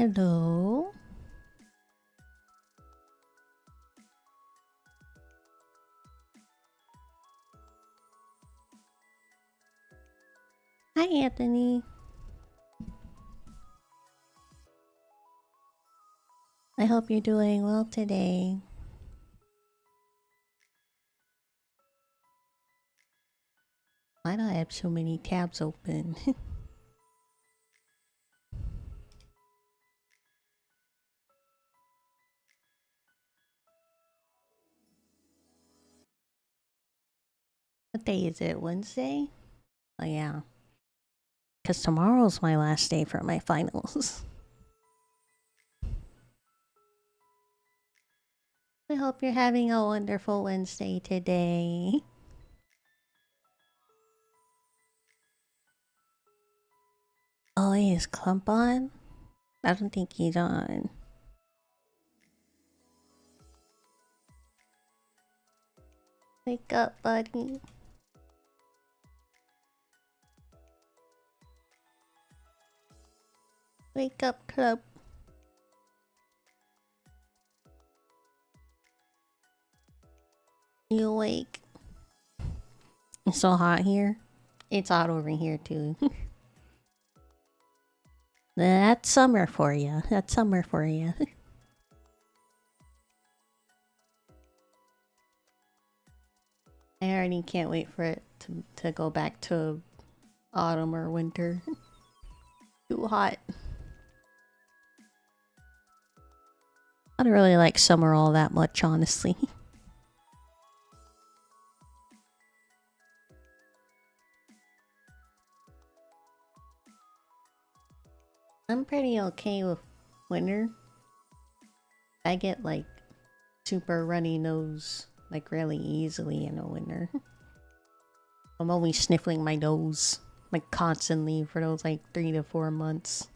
Hello. Hi, Anthony. I hope you're doing well today. Why do I have so many tabs open? What day is it? Wednesday? Oh, yeah. Because tomorrow's my last day for my finals. I hope you're having a wonderful Wednesday today. Oh, is Clump on? I don't think he's on. Wake up, buddy. Wake up, Club. You awake? It's so hot here. It's hot over here, too. That's summer for you. That's summer for you. I already can't wait for it to go back to autumn or winter. Too hot. I don't really like summer all that much, honestly. I'm pretty okay with winter. I get like super runny nose like really easily in the winter. I'm always sniffling my nose like constantly for those like 3 to 4 months.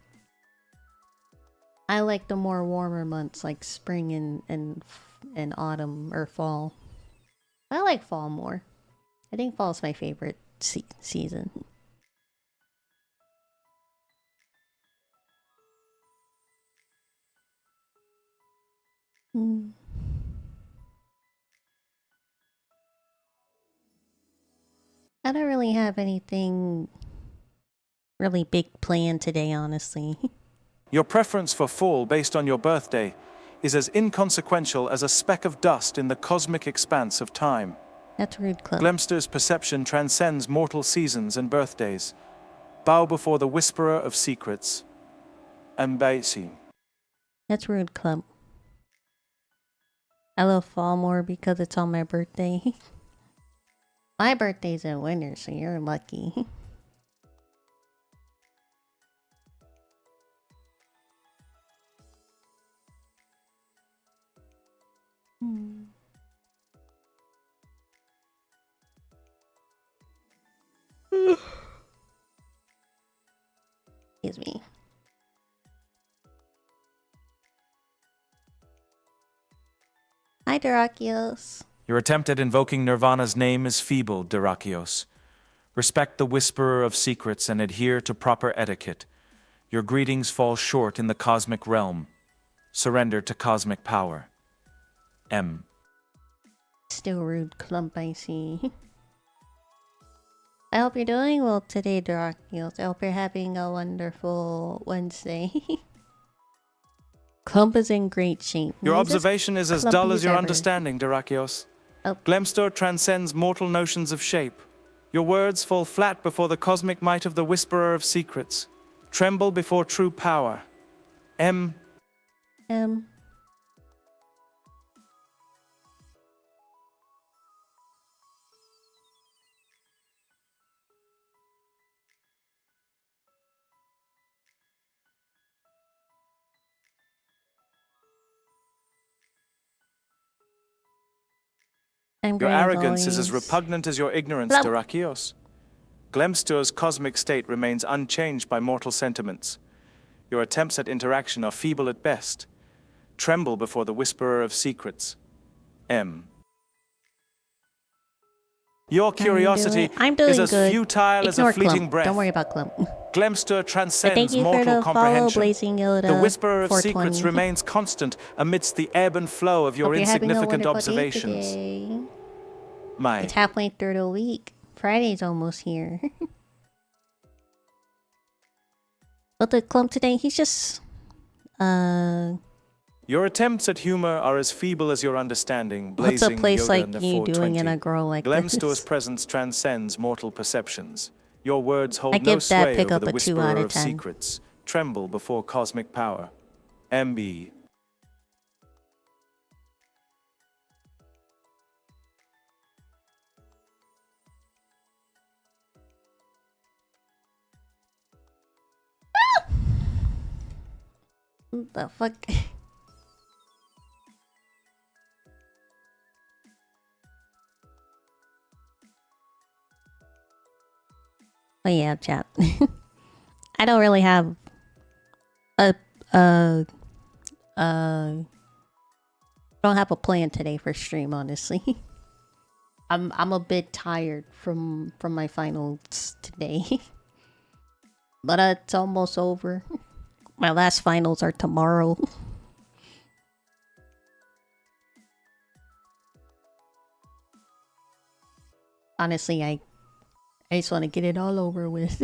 I like the more warmer months like spring and autumn or fall. I like fall more. I think fall's my favorite season. Mm. I don't really have anything really big planned today, honestly. Your preference for fall based on your birthday is as inconsequential as a speck of dust in the cosmic expanse of time. That's rude, Club. Glemster's perception transcends mortal seasons and birthdays. Bow before the whisperer of secrets. Ambaisi. That's rude, Club. I love fall more because it's on my birthday. My birthday's in winter, so you're lucky. Excuse me. Hi, Darakios. Your attempt at invoking Nirvana's name is feeble, Dirakios. Respect the whisperer of secrets and adhere to proper etiquette. Your greetings fall short in the cosmic realm. Surrender to cosmic power. M. Still rude, Clump, I see. I hope you're doing well today, Darakios. I hope you're having a wonderful Wednesday. Clump is in great shape. Your observation is as dull as your understanding, Dirakios. Oh. Glemster transcends mortal notions of shape. Your words fall flat before the cosmic might of the whisperer of secrets. Tremble before true power. M. Your arrogance is as repugnant as your ignorance, Dirakios. Glemster's cosmic state remains unchanged by mortal sentiments. Your attempts at interaction are feeble at best. Tremble before the whisperer of secrets. M. Your How you curiosity doing? I'm doing is as good. futile as a Ignore fleeting Clump. breath. Don't worry about Clump. Glemster But thank transcends you for mortal the follow, comprehension. Blazing Yoda. The whisperer of 420. secrets remains constant amidst the ebb and flow of your Hope you're having a insignificant wonderful day observations. today. My It's halfway through the week. Friday's almost here. But the Clump today, he's just Your attempts at humor are as feeble as your understanding, what's a Blazing place Yoda like in the you 420. doing in a girl like Glemstor's this? presence transcends mortal perceptions. Your words I hold no give that sway pick over up the a 2 out whisperer of of 10. secrets. Tremble before cosmic power. MB. What the fuck? Oh yeah, chat. I don't really have a don't have a plan today for stream, honestly. I'm a bit tired from my finals today. But it's almost over. My last finals are tomorrow. Honestly, I just want to get it all over with.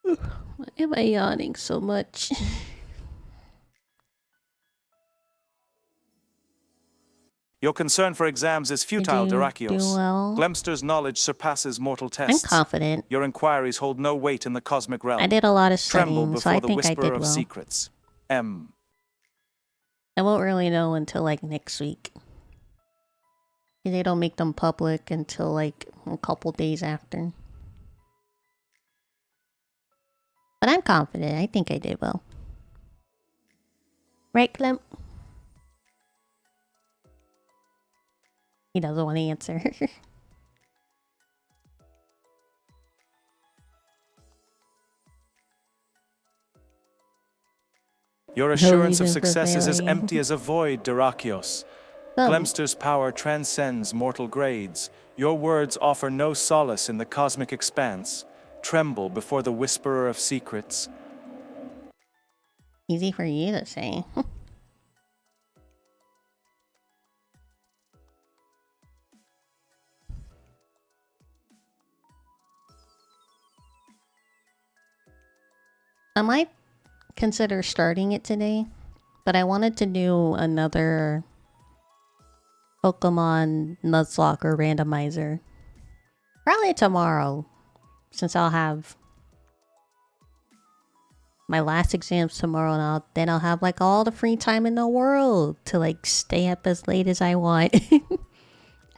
Why am I yawning so much? Your concern for exams is futile, Do Dyrrachios. well. Glemster's knowledge surpasses mortal I'm tests. confident. Your inquiries hold no weight in the cosmic realm. I did a lot of Tremble studying, so I before the think I whisperer did of well. secrets. M. I won't really know until like next week. They don't make them public until like a couple days after. But I'm confident. I think I did well. Right, Clem? He doesn't want to answer. Your assurance of reason for success is as failing. empty as a void, Dyrrachios. Glemster's power transcends mortal grades. Your words offer no solace in the cosmic expanse. Tremble before the whisperer of secrets. Easy for you to say. I might consider starting it today, but I wanted to do another Pokemon Nuzlocke randomizer. Probably tomorrow, since I'll have my last exams tomorrow, and then I'll have like all the free time in the world to like stay up as late as I want.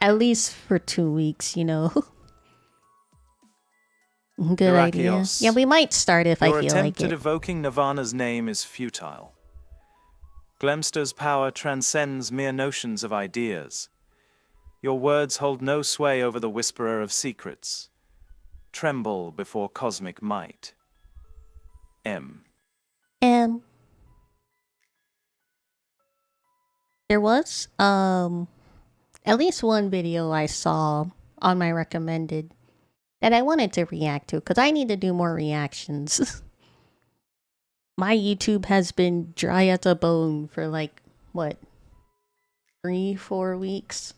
At least for 2 weeks, you know. Good idea. Dyrrachios. Yeah, we might start if I Your feel attempt like at it. evoking Nirvana's name is futile. Glemster's power transcends mere notions of ideas. Your words hold no sway over the whisperer of secrets. Tremble before cosmic might. M. There was at least one video I saw on my recommended that I wanted to react to because I need to do more reactions. My YouTube has been dry as a bone for like what, 3-4 weeks.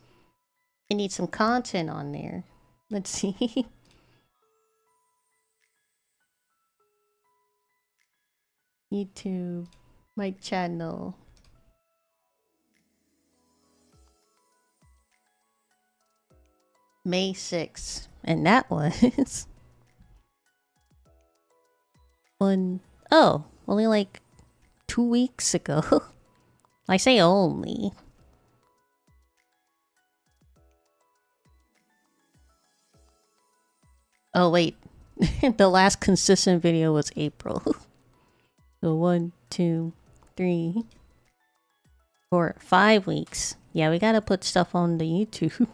I need some content on there. Let's see. YouTube, my channel. May 6th. And that was only like 2 weeks ago. I say only. Oh wait, the last consistent video was April. So 1, 2, 3, 4, 5 weeks. Yeah, we gotta put stuff on the YouTube.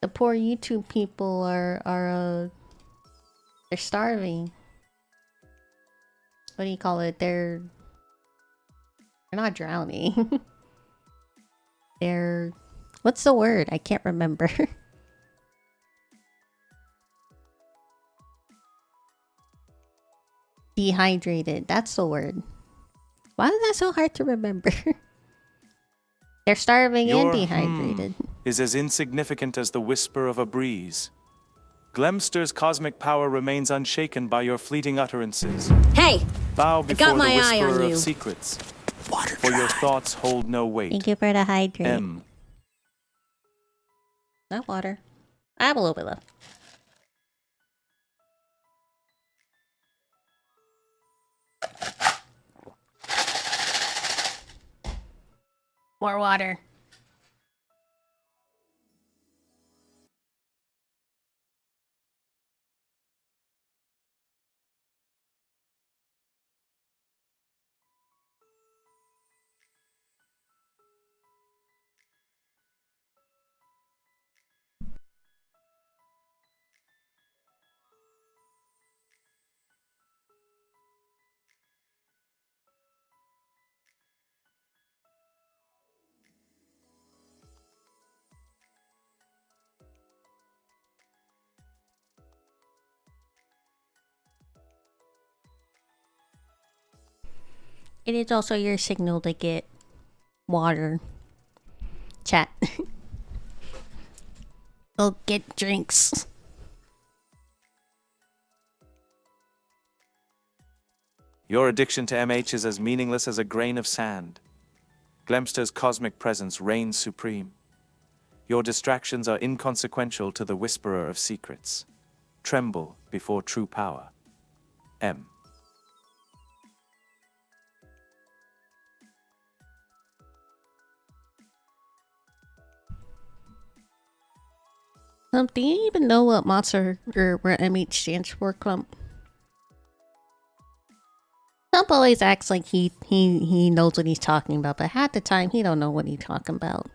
The poor YouTube people are They're starving. What do you call it? They're not drowning. They're... What's the word? I can't remember. Dehydrated. That's the word. Why is that so hard to remember? They're starving and dehydrated. Is as insignificant as the whisper of a breeze. Glemster's cosmic power remains unshaken by your fleeting utterances. Hey! Bow before the eye on whisperer you. of secrets. For your thoughts hold no weight. Thank you for the hydrate. M. Not water. I have a little bit left. More water. It is also your signal to get water. Chat. Go get drinks. Your addiction to MH is as meaningless as a grain of sand. Glemster's cosmic presence reigns supreme. Your distractions are inconsequential to the whisperer of secrets. Tremble before true power. M. Do you even know what monster or where MH stands for, Clump? Clump always acts like he knows what he's talking about, but half the time he don't know what he's talking about.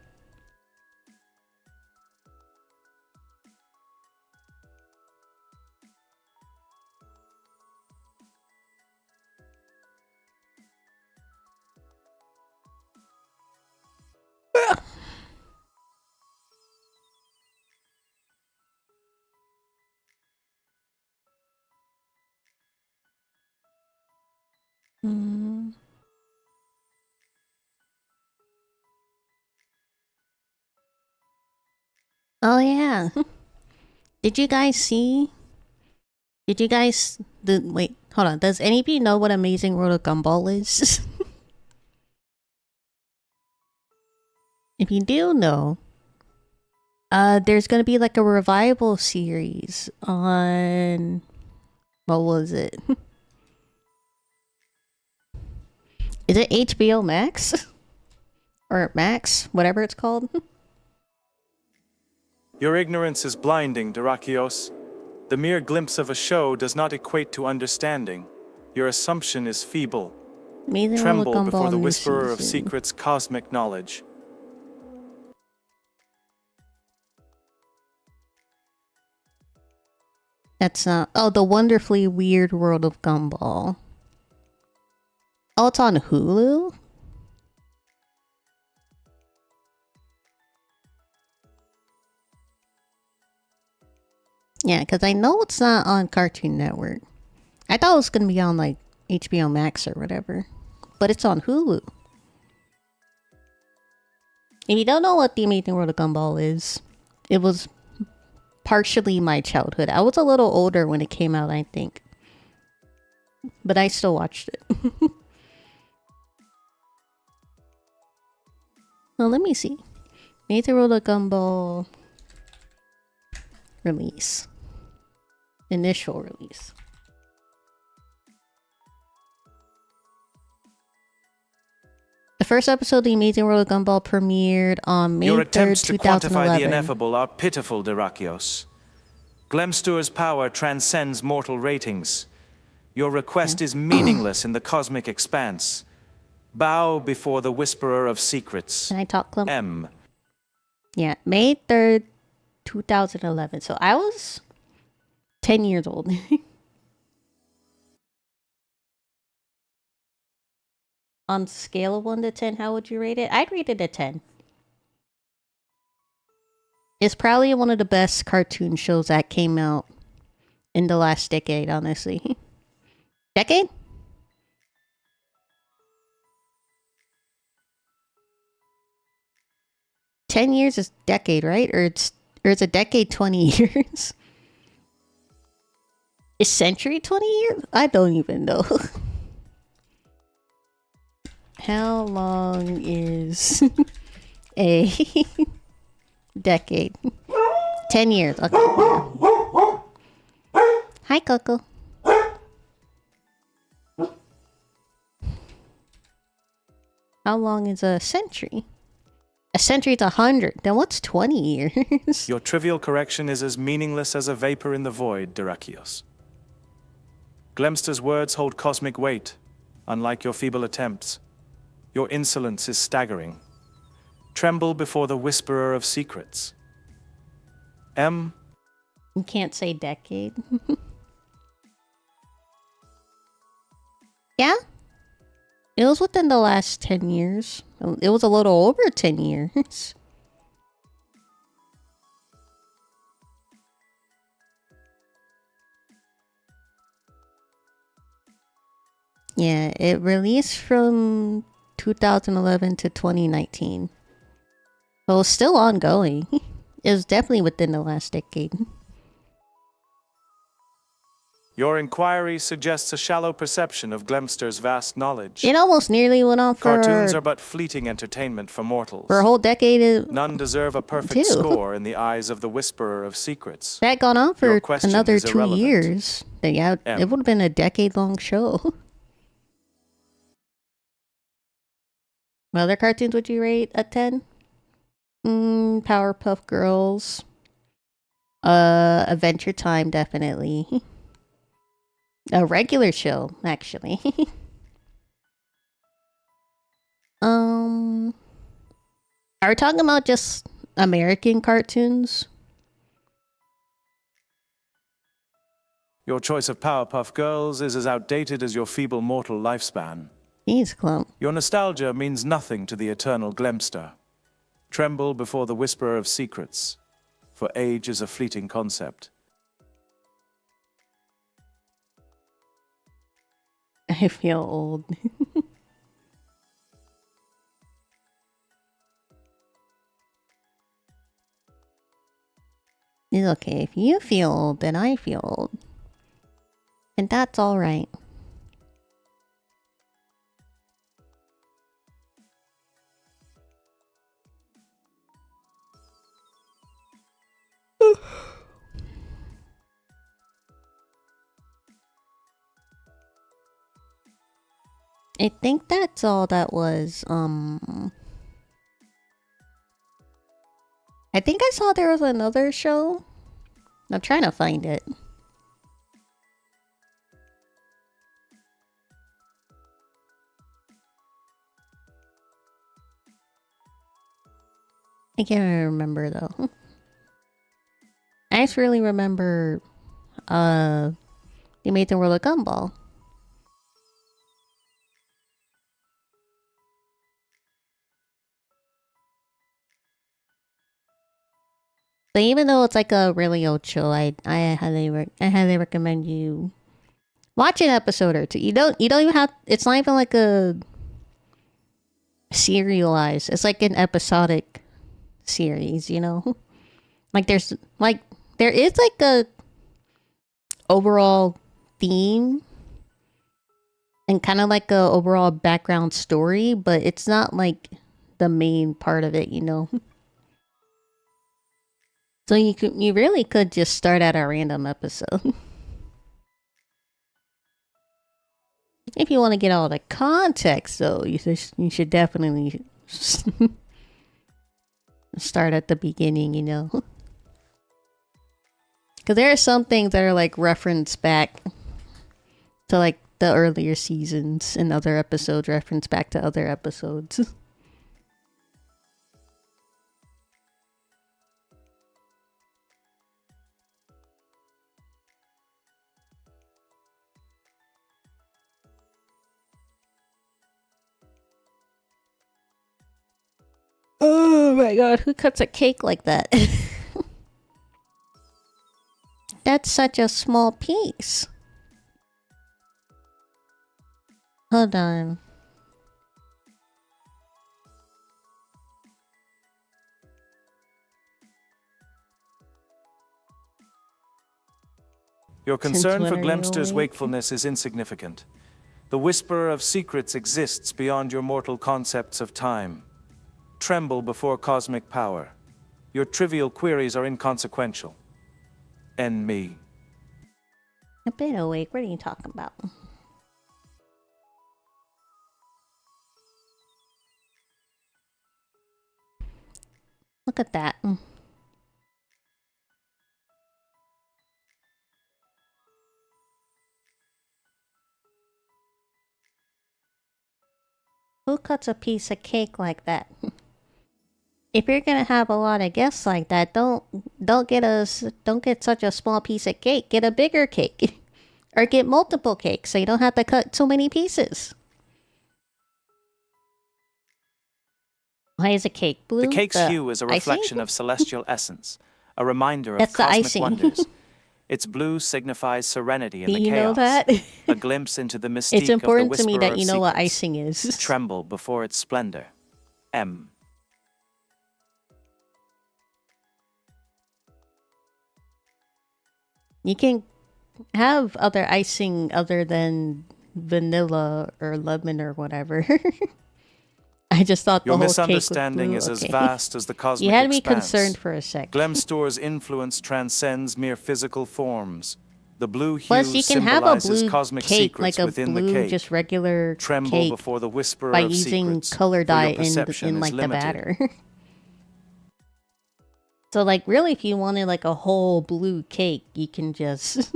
Oh yeah. Did you guys see? Did you guys... Wait, hold on. Does anybody know what Amazing World of Gumball is? If you do know, there's gonna be like a revival series on... What was it? Is it HBO Max? Or Max? Whatever it's called? Your ignorance is blinding, Dyrrachios. The mere glimpse of a show does not equate to understanding. Your assumption is feeble. Amazing Tremble World of Gumball before the new whisperer of season. secrets' cosmic knowledge. That's not... Oh, The Wonderfully Weird World of Gumball. Oh, it's on Hulu? Yeah, because I know it's not on Cartoon Network. I thought it was going to be on, like, HBO Max or whatever. But it's on Hulu. If you don't know what The Amazing World of Gumball is, it was partially my childhood. I was a little older when it came out, I think. But I still watched it. Well, let me see. Amazing World of Gumball release. Initial release. The first episode of The Amazing World of Gumball premiered on May Your 3rd, attempts to quantify the 2011. ineffable are pitiful, Dyrrachios. Glemster's power transcends mortal ratings. Your request is meaningless in the cosmic expanse. Bow before the whisperer of secrets. Can I talk, Clump? M. Yeah, May 3rd, 2011. So I was 10 years old. On scale of 1 to 10, how would you rate it? I'd rate it a 10. It's probably one of the best cartoon shows that came out in the last decade, honestly. Decade? $10 is decade, right? Or it's a decade 20 years? Is century 20 years? I don't even know. How long is a decade? 10 years. Okay. Hi, Coco. How long is a century? A century's 100. Then what's 20 years? Your trivial correction is as meaningless as a vapor in the void, Dyrrachios. Glemster's words hold cosmic weight, unlike your feeble attempts. Your insolence is staggering. Tremble before the whisperer of secrets. M. You can't say decade. Yeah? It was within the last 10 years. It was a little over 10 years. Yeah, it released from 2011 to 2019. So it's still ongoing. It was definitely within the last decade. Your inquiry suggests a shallow perception of Glemster's vast knowledge. It almost nearly went on for... Cartoons are but fleeting entertainment for mortals. For a whole decade. None deserve a perfect score in the eyes of the whisperer of secrets. That gone on for another 2 irrelevant. years. Then yeah, it would have been a decade-long show. What other cartoons would you rate a 10? Powerpuff Girls. Adventure Time, definitely. A regular show, actually. Are we talking about just American cartoons? Your choice of Powerpuff Girls is as outdated as your feeble mortal lifespan. Jeez, Clump. Your nostalgia means nothing to the eternal Glemster. Tremble before the whisperer of secrets, for age is a fleeting concept. I feel old. It's okay. If you feel old, then I feel old. And that's alright. I think that's all that was, I think I saw there was another show. I'm trying to find it. I can't remember though. I just really remember, The Amazing World of Gumball. So even though it's like a really old show, I highly recommend you watch an episode or two. You don't even have. It's not even like a serialized. It's like an episodic series. You know, like there is like a overall theme and kind of like a overall background story, but it's not like the main part of it. You know. So you really could just start at a random episode. If you want to get all the context, though, you should definitely start at the beginning, you know. Because there are some things that are like referenced back to like the earlier seasons, and other episodes reference back to other episodes. Oh my god, who cuts a cake like that? That's such a small piece. Hold on. Your concern Since for when are you Glemster's awake? wakefulness is insignificant. The whisperer of secrets exists beyond your mortal concepts of time. Tremble before cosmic power. Your trivial queries are inconsequential. And me. A bit awake. What are you talking about? Look at that. Who cuts a piece of cake like that? If you're gonna have a lot of guests like that, don't get such a small piece of cake. Get a bigger cake. Or get multiple cakes so you don't have to cut so many pieces. Why is a cake blue? The cake's hue is a reflection icing? of celestial essence, a reminder of That's the cosmic icing. wonders. Its blue signifies serenity in Do the you chaos. know that? A glimpse into the mystique It's important of the to me whisperer that you of know what secrets. icing is. Tremble before its splendor. M. You can have other icing other than vanilla or lemon or whatever. I just thought Your the whole cake was misunderstanding blue. is as Okay. vast as the cosmic You had me expanse. concerned for a sec. Glemstor's influence transcends mere physical forms. The blue hue Plus, you can have a symbolizes blue cosmic cake, secrets like a within the blue, cake. just regular Tremble cake, before the whisperer by of using secrets, color for dye your perception in is like the limited. batter. So, like, really, if you wanted like a whole blue cake, you can just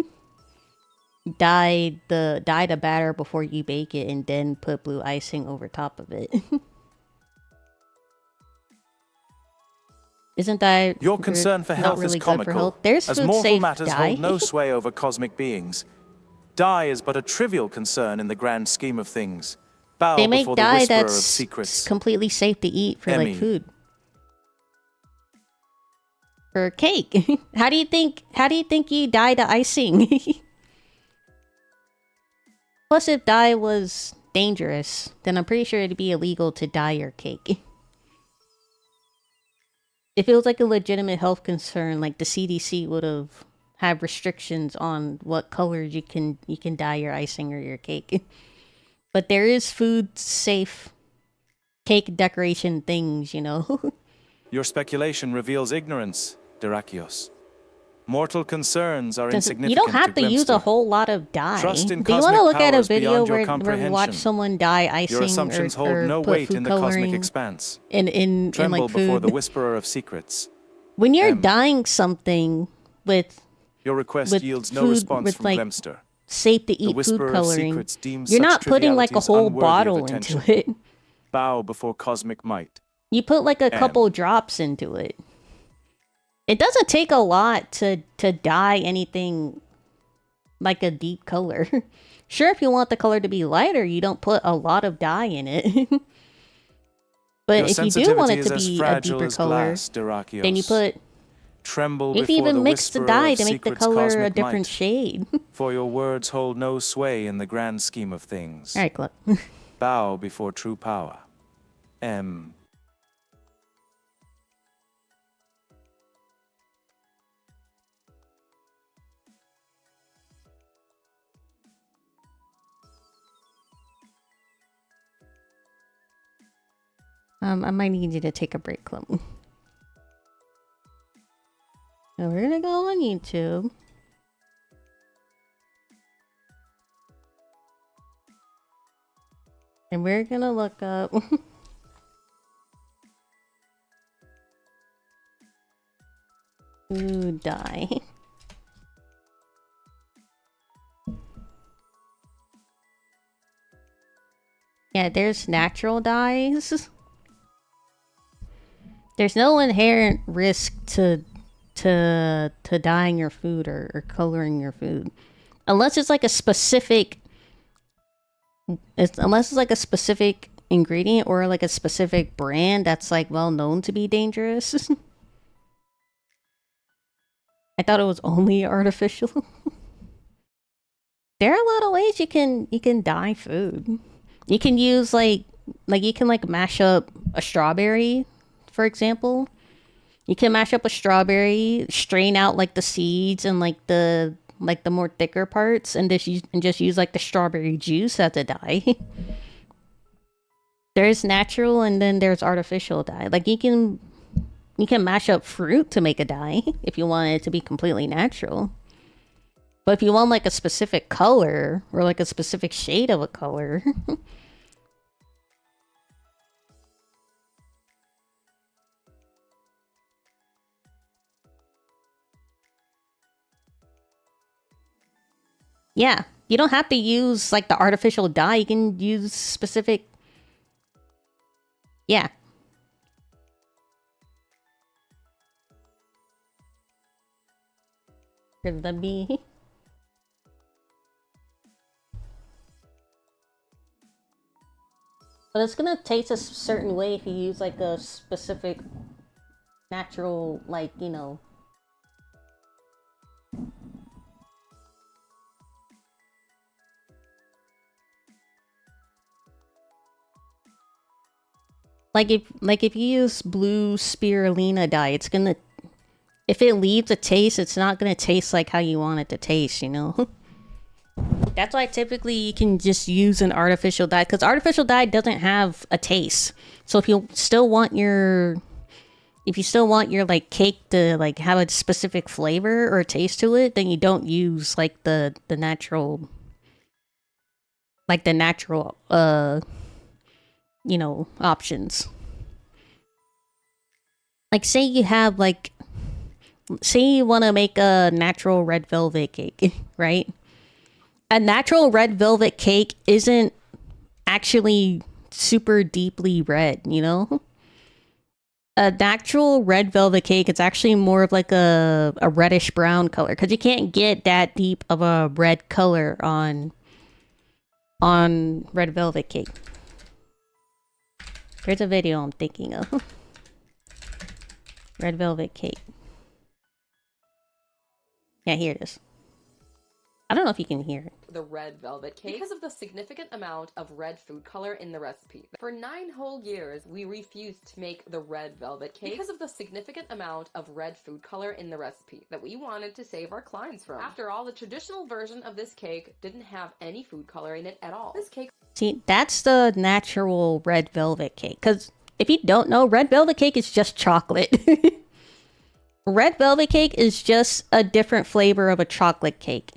dye the batter before you bake it, and then put blue icing over top of it. Isn't that Your concern for not health really is good for comical, health? There's as food mortal safe matters dye. hold no sway over cosmic beings. Dye is but a trivial concern in the grand scheme of things. Bow They make before the dye whisperer of that's secrets. completely safe to eat for Emmy. like food. For cake. How do you think you dye the icing? Plus, if dye was dangerous, then I'm pretty sure it'd be illegal to dye your cake. If it was like a legitimate health concern, like the CDC would have restrictions on what colors you can dye your icing or your cake. But there is food safe cake decoration things, you know. Your speculation reveals ignorance, Dyrrachios. Mortal concerns are insignificant You don't have to use a Glemster. whole lot of dye. Trust in Do you want to cosmic look at a powers video beyond your where we watch comprehension. someone dye icing Your assumptions hold or no put weight food in the cosmic coloring expanse. in Tremble like before food? the whisperer of secrets. When you're M. dyeing something with Your request with yields no food response with, from like, Glemster. safe to The eat food whisperer of coloring, secrets deems you're such not putting like a trivialities whole unworthy of bottle attention. into it. Bow before cosmic might. You put like a M. couple drops into it. It doesn't take a lot to dye anything like a deep color. Sure, if you want the color to be lighter, you don't put a lot of dye in it. But Your if you do sensitivity want it is to as be a fragile deeper as color, glass, Dyrrachios. then you put Tremble maybe before even the mix the whisperer dye of to make the secrets' color a cosmic different might. shade. For your words hold no sway in the grand scheme of things. All right, Club. Bow before true power. M. I might need you to take a break, Club. So we're gonna go on YouTube. And we're gonna look up food dye. Yeah, there's natural dyes. There's no inherent risk to dyeing your food or coloring your food. Unless it's like a specific ingredient or like a specific brand that's like well known to be dangerous. I thought it was only artificial. There are a lot of ways you can dye food. You can use like you can like mash up a strawberry, for example. You can mash up a strawberry, strain out like the seeds and like the more thicker parts, and just use like the strawberry juice as a dye. There's natural and then there's artificial dye. Like you can mash up fruit to make a dye if you want it to be completely natural. But if you want like a specific color or like a specific shade of a color, yeah, you don't have to use like the artificial dye. You can use specific. Yeah. For the bee. But it's gonna taste a certain way if you use like a specific natural, like, you know. Like if you use blue spirulina dye, it's gonna, if it leaves a taste, it's not gonna taste like how you want it to taste, you know? That's why typically you can just use an artificial dye, because artificial dye doesn't have a taste. So if you still want your like cake to like have a specific flavor or taste to it, then you don't use like the natural, like the natural you know, options. Like say you have like, say you want to make a natural red velvet cake, right? A natural red velvet cake isn't actually super deeply red, you know? A natural red velvet cake, it's actually more of like a reddish brown color, because you can't get that deep of a red color on red velvet cake. There's a video I'm thinking of. Red velvet cake. Yeah, here it is. I don't know if you can hear it. The red velvet cake because of the significant amount of red food color in the recipe. For 9 whole years, we refused to make the red velvet cake because of the significant amount of red food color in the recipe that we wanted to save our clients from. After all, the traditional version of this cake didn't have any food color in it at all. This cake... See, that's the natural red velvet cake. Because if you don't know, red velvet cake is just chocolate. Red velvet cake is just a different flavor of a chocolate cake.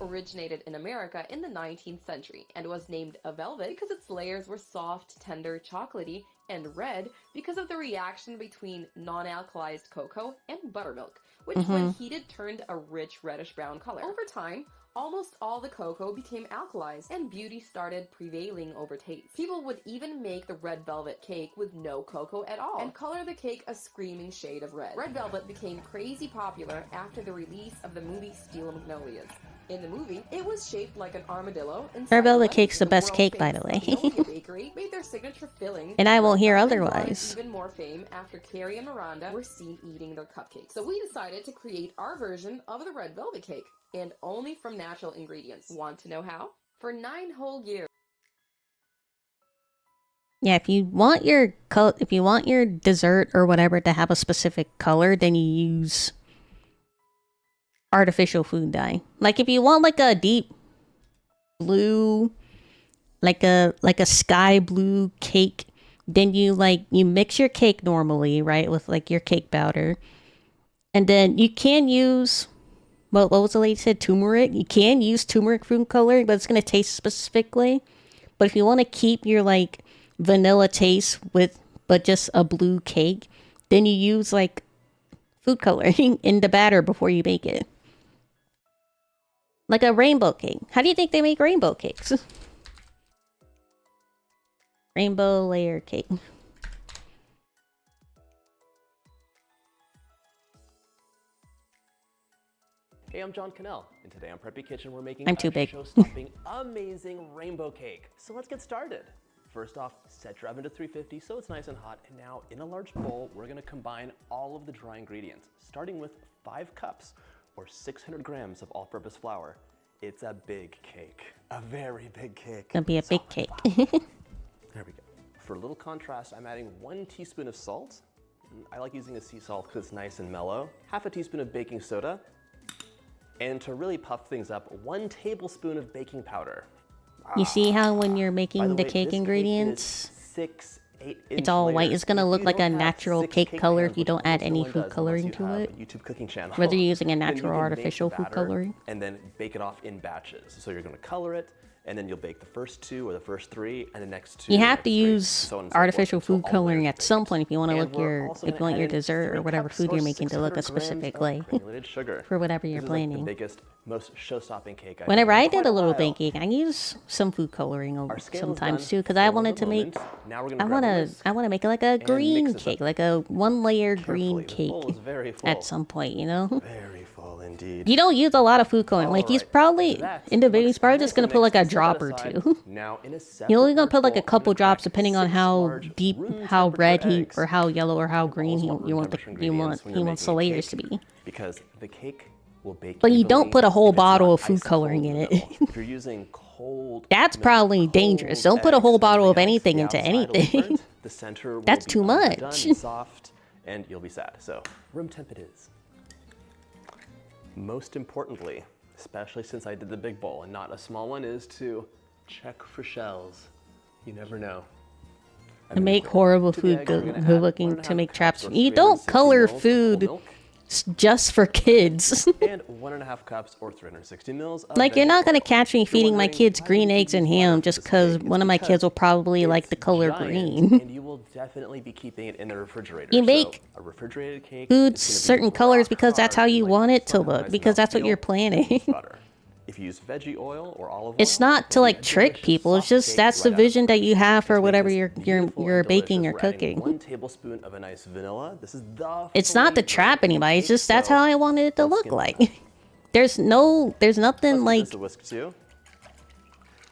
Originated in America in the 19th century and was named a velvet because its layers were soft, tender, chocolatey, and red because of the reaction between non-alkalized cocoa and buttermilk, which when heated turned a rich reddish brown color. Over time, almost all the cocoa became alkalized and beauty started prevailing over taste. People would even make the red velvet cake with no cocoa at all and color the cake a screaming shade of red. Red velvet became crazy popular after the release of the movie Steel Magnolias. In the movie, it was shaped like an armadillo. Red velvet cake's the best cake, by the way. Bakery made their signature filling, and I won't hear otherwise. Even more fame after Carrie and Miranda were seen eating their cupcakes. So we decided to create our version of the red velvet cake, and only from natural ingredients. Want to know how? For 9 whole years. Yeah, if you want your dessert or whatever to have a specific color, then you use artificial food dye. Like if you want like a deep blue, like a sky blue cake, then you mix your cake normally, right, with like your cake powder, and then you can use, what was the lady said, turmeric. You can use turmeric food coloring, but it's gonna taste specifically. But if you want to keep your like vanilla taste but just a blue cake, then you use like food coloring in the batter before you bake it. Like a rainbow cake. How do you think they make rainbow cakes? Rainbow layer cake. Hey, I'm John Cannell, and today on Preppy Kitchen we're making I'm too big. show-stopping, amazing rainbow cake. So let's get started. First off, set your oven to 350 so it's nice and hot. And now in a large bowl, we're gonna combine all of the dry ingredients, starting with 5 cups or 600 grams of all-purpose flour. It's a big cake, a very big cake. Gonna be a big cake. There we go. For a little contrast, I'm adding 1 teaspoon of salt. I like using a sea salt because it's nice and mellow. Half a teaspoon of baking soda. And to really puff things up, 1 tablespoon of baking powder. You see how when you're By making the way, cake this ingredients, cake is 6-8 it's all white. It's gonna look like a natural cake color if you don't add any food coloring to it. YouTube cooking channel. Whether you're using a Then you natural or can bake the artificial food batter coloring. and then bake it off in batches. So you're gonna color it, and then you'll bake the first 2 or the first 3, and the next 2. You the have next to 3, use so on and so artificial forth, until food all coloring layers at some baked. point if you want to And look we're your also if you gonna want your add in dessert 3 or whatever cups food or you're making to look a 600 grams specific of way granulated sugar. for whatever you're This is like planning. the biggest, most show-stopping cake I've Whenever made I in did quite a little while. baking, I used some food coloring Our scale is sometimes done too, because I for wanted the to make. moment. Now we're gonna I grab a wanna whisk I wanna make like a and green mix this cake, up like a 1-layer carefully. green This cake bowl is very full. at some point, you know. Very full indeed. You don't use a lot of food coloring. Like he's Alright, probably that in the video, he's looks probably nice just gonna and put like a mixed. Set drop that or aside. 2. Now in a separate You're only gonna large put like a bowl, I'm couple gonna drops crack depending on 6 how large deep, room how red temperature he eggs. or how yellow or how You green always you want the room temperature you want ingredients when he you're wants the making a layers to cake, be. because the cake will bake But you don't evenly put a whole if it's bottle not of food ice cold coloring in the it. middle. If you're using cold That's milk, probably cold dangerous. Don't put a eggs, whole and bottle of everything else, anything the into outside will be anything. burnt, the center will That's be too underdone much. and soft, and you'll be sad. So room temp it is. Most importantly, especially since I did the big bowl and not a small one, is to check for shells. You never know. To make horrible To the food eggs, we're good gonna add looking 1.5 to make cups traps. or You don't 360 color mils of whole food milk, just for kids. and 1.5 cups or 360 mils of Like, you're not gonna vegetable oil. catch me If you're feeding my wondering kids why green we eggs and use butter ham for just this because cake, it's one of my because kids will probably like the it's color giant, green. and you will definitely be keeping it in the refrigerator. You So, make a refrigerated cake Food is gonna be certain colors rock because that's how hard, you like want it to so look, nice because that's what mouthfeel, you're and planning. use butter. If you use veggie oil or olive oil, It's not to it'll be like a trick delicious people. It's soft just cake that's the right out of vision that you have for Let's make whatever this you're beautiful and baking or delicious. We're adding cooking. 1 tablespoon of a nice vanilla. This is the It's not to flavor trap of the anybody. It's cake, just that's so how I wanted it to let's look get into like. that. There's nothing Let's like give this a whisk too.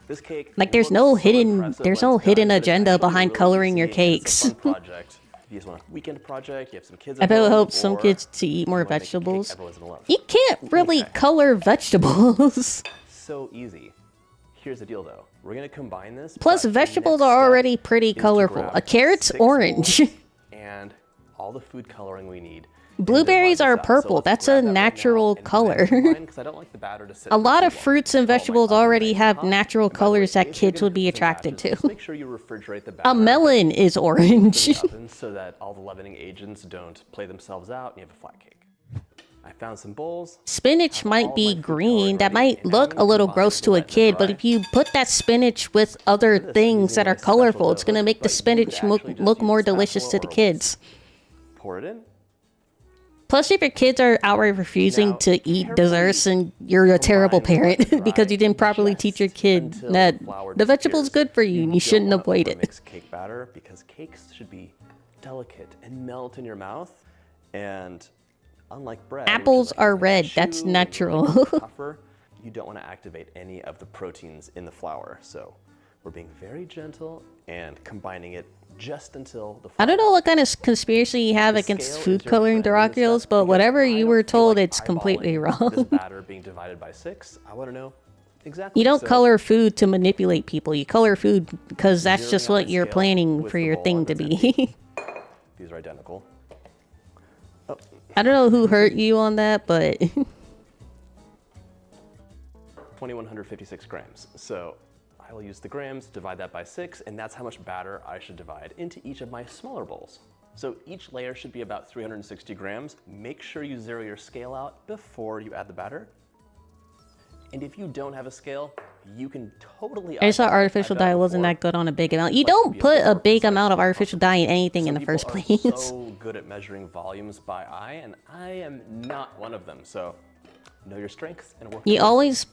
This cake there's looks no so hidden impressive there's when no it's done, hidden but it's agenda actually behind really coloring your easy and it's cakes. a fun project. If you just want a weekend project, you have some kids I at bet it home, helps some or kids to eat you more wanna make a cake vegetables. everyone's gonna love. You can't really Okay. color vegetables. So easy. Here's the deal though. We're gonna combine this. Plus, but the vegetables next are step already pretty is to colorful. grab A carrot's 6 orange. bowls and all the food coloring we need. and Blueberries divide are this out. purple. let's That's grab a that right now natural and color. combine, 'cause I don't like the batter to sit A for lot too of long. fruits and Oh, my vegetables oven already nice and have hot. natural And by the way, colors that if you're kids gonna would be cook this in attracted batches, to. just make sure you refrigerate the A batter melon is in orange. the oven so that all the leavening agents don't play themselves out and you have a flat cake. I found some bowls. Spinach all might of be my food green. coloring That ready, might and now I'm look a gonna little combine gross the to a wet and kid, but dry. if you put that spinach with other This, I'm things using that a are nice special colorful, it's dough gonna hook, make the but you could spinach actually just look use more a spatula delicious to or the a whisk. kids. Pour it in. Plus, if your kids are outright refusing Now, to eat carefully desserts, and you're a terrible combine the wet parent and because dry you didn't properly teach your just kid until that flour the vegetable's disappears. good for you and you don't shouldn't wanna avoid it. overmix cake batter because cakes should be delicate and melt in your mouth. And unlike bread, which is Apples like are like red. chew That's and natural. really tougher, you don't want to activate any of the proteins in the flour. So we're being very gentle and combining it just until the I don't know flour what kind of conspiracy you have the against scale food is your coloring friend in this Duracules, step but because whatever I you don't were feel told, like it's completely eyeballing this wrong. batter being divided by 6. I want to know exactly. You don't So, color food to manipulate people. You color food because that's zeroing just out what my you're scale planning with for the your bowl thing and to it's be. empty. These are identical. Oh, I don't know who hurt you on that, but 2,156 grams. So I will use the grams, divide that by 6, and that's how much batter I should divide into each of my smaller bowls. So each layer should be about 360 grams. Make sure you zero your scale out before you add the batter. And if you don't have a scale, you can totally. I just thought eyeball it. artificial I've done it dye wasn't before. that good on a big amount. You Like to don't be put a more big precise amount of as artificial dye in anything in Some the first people place. are so good at measuring volumes by eye, and I am not one of them. So know your strengths and work. You towards them. always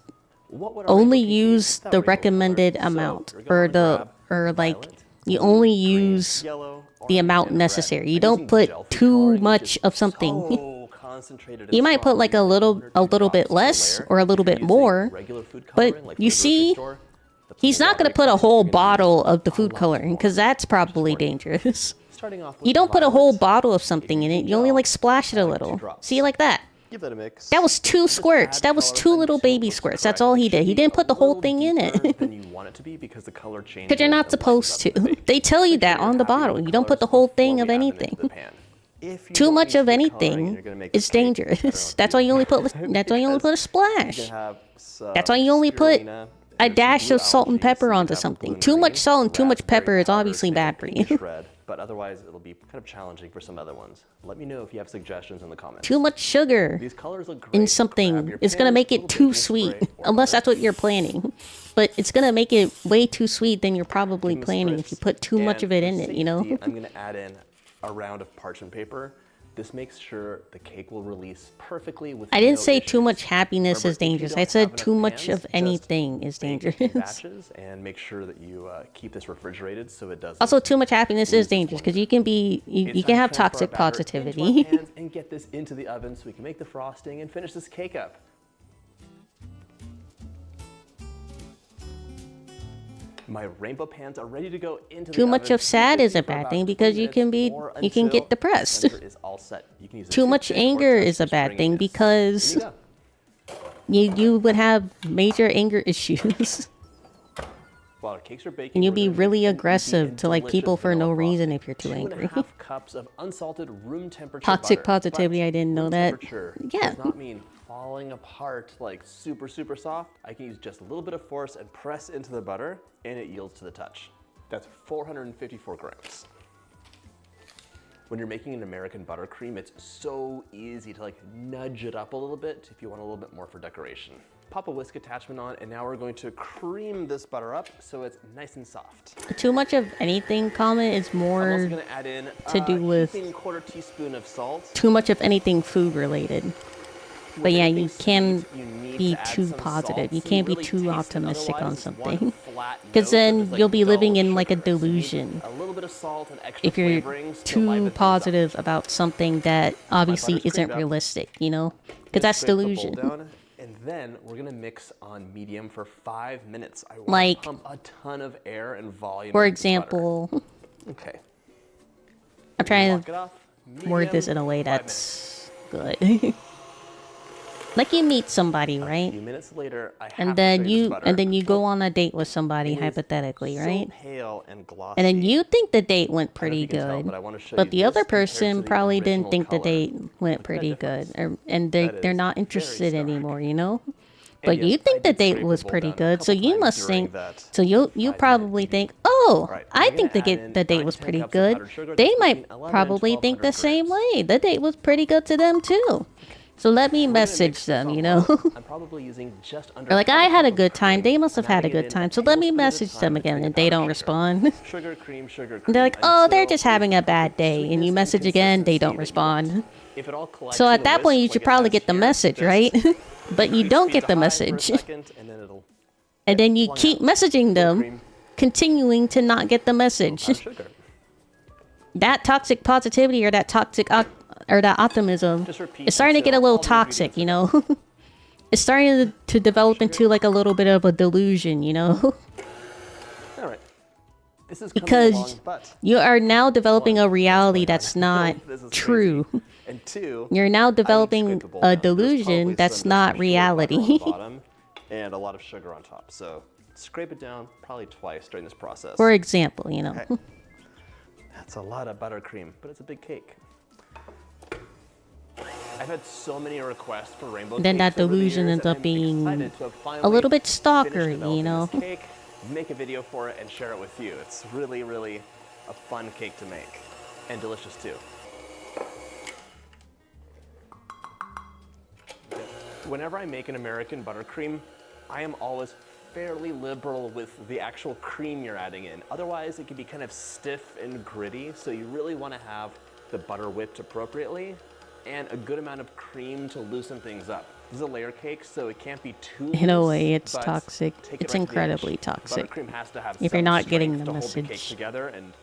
What would our only rainbow cake be use without the rainbow recommended color? So amount, you're or gonna grab like violet, you blue, only green, use yellow, the orange, amount and red. necessary. You I'm don't using put gel food too coloring, which much is of something. so concentrated and You might put strong, like you a use little one or two bit drops per less layer. or a little If you're bit using more, regular food but coloring, like you from the grocery see, store, the He's not going to put a whole bottle of the food coloring because that's probably dangerous. Starting off with You don't put a violet, whole bottle of something in it. You only like splash it a little. See, like that. Give that a mix. That was 2 Just squirts. add That was color 2 little until it baby looks squirts. That's correct. all he It should did. He be didn't a put the whole little thing in deeper it. than you want it to be because the color changes. Because you're not and supposed to. lightens up the bake. They tell you Make sure that you're on the happy with bottle. the You don't put the colors whole before thing we of add them into anything. the pan. If you Too don't much use of the coloring, anything you're gonna make the is cake, I don't dangerous. know, That's why you only put. because That's why you only put a you splash. can have some That's why you only put spirulina a and some dash blue of salt and algae, so pepper you can onto have something. blue Too much green, salt and too much raspberry pepper is powder, obviously and bad for you. pinkish red, but otherwise it'll be kind of challenging for some other ones. Let me know if you have suggestions in the comments. Too much sugar These colors look great. in Grab something your is gonna pan, make a it little too baking sweet, spray or unless butter. that's what you're planning. But it's gonna make it way too sweet than you're probably Give 'em a planning if you spritz. put too much And of it for in it, you know? safety, I'm gonna add in a round of parchment paper. This makes sure the cake will release perfectly with I didn't no say too issues. much happiness Remember, is if you dangerous. don't I have said enough too much pans, of just anything is bake in dangerous. batches and make sure that you keep this refrigerated so it doesn't. Also, too much happiness lose is its dangerous because flavor. you can be you It's can time to have transfer our toxic batter into our positivity. pans and get this into the oven so we can make the frosting and finish this cake up. My rainbow pans are ready to go into the Too oven. much of sad is a 250 for bad about thing 3 because you can minutes be or you can until get depressed. the center is all set. You can use a Too much toothpick or anger test is a your bad thing stringiness. because In you go. you would have major anger issues. While our cakes are baking, And you'll we're be gonna make really an easy aggressive and to like people delicious for no vanilla reason frosting. if you're too angry. 2.5 cups of unsalted room temperature Toxic butter. positivity, But I didn't know room that. temperature Yeah. does not mean falling apart like super soft. I can use just a little bit of force and press into the butter and it yields to the touch. That's 454 grams. When you're making an American buttercream, it's so easy to like nudge it up a little bit if you want a little bit more for decoration. Pop a whisk attachment on, and now we're going to cream this butter up so it's nice and soft. Too much of anything comment is I'm also more gonna add in to do with heaping quarter teaspoon of salt. too much of anything food related. But With yeah, anything you can sweet, you need be to add too some positive. salt You so can't be really too taste it. optimistic on Otherwise, it's one something. flat Because note of then just, like, you'll be living dull in like a sugar. So you need delusion. a little bit of salt and extra If you're flavorings to too liven things up. positive about something that obviously butter's isn't creamed up. realistic, you know? Gonna Because that's scrape the bowl delusion. down, and then we're gonna mix on medium for 5 minutes. I want Like, to pump a ton of air and volume. For into this butter. example, Okay. I'm trying Lock to it off. word this Medium, in a way 5 that's good. Like you meet somebody, A right? few minutes later, I have And to then show this you butter. and then you go on a date with somebody, It is hypothetically, so right? pale and glossy. And then you think the date went I don't know if pretty you can tell, good, but I wanna show but you the this other compared to person the probably didn't original think the color. date went Look at that pretty difference. good, and That they're is not very interested stark. anymore, you know. And But yes, you I think the did date scrape the was bowl pretty down a good, so couple you times must during think. that So you 5-minute probably meeting. think, oh, Right, I we're think gonna add in the date 9 was to 10 pretty cups of good. powdered sugar. They That's might between 11 and probably think the 1200 same grams. way. The date was pretty good to them too. So let me We're gonna message mix this them, on you know. low. I'm probably using just under Or like, half I a had a cup of good time. They cream. must have I'm had a adding it good in time. So let me tablespoon at a message time them to again, turn and the they powder don't sugar. respond. Sugar, cream, And they're like, cream oh, they're until just having a you have bad the day. And you sweetness message again, they don't consistency that you want. respond. If it all collects So in at a that point, you whisk should like it probably has get the here, message, just right? But you increase don't speed get to the high for a message. second, and then it'll And get then you flung keep out. messaging Whipped them, cream, continuing to not get the little message. powdered sugar. That toxic positivity or that or that optimism Just repeat is starting to get a until little all the toxic, ingredients you are know? It's starting to develop into like a little bit of a delusion, you know? All right. This is coming Because along, but you are now developing one, a reality why that's I know not this is true. crazy. And two, You're now I need to developing scrape the bowl a down. There's delusion probably that's some not just shea butter on the reality. bottom and a lot of sugar on top. So scrape it down probably twice during this process. For example, you know? Okay. That's a lot of buttercream, but it's a big cake. I've had so many requests for rainbow Then that cakes over the delusion years, ends and up I'm being excited to have a finally little bit finished stalkery, developing you know? this cake, make a video for it, and share it with you. It's really, really a fun cake to make, and delicious too. Whenever I make an American buttercream, I am always fairly liberal with the actual cream you're adding in. Otherwise, it can be kind of stiff and gritty, so you really want to have the butter whipped appropriately and a good amount of cream to loosen things up. This is a layer cake, so it can't be too loose. In a way, it's but toxic. take it It's right to the incredibly edge. toxic. Buttercream has to have If you're some not getting strength the to hold the cake message. together and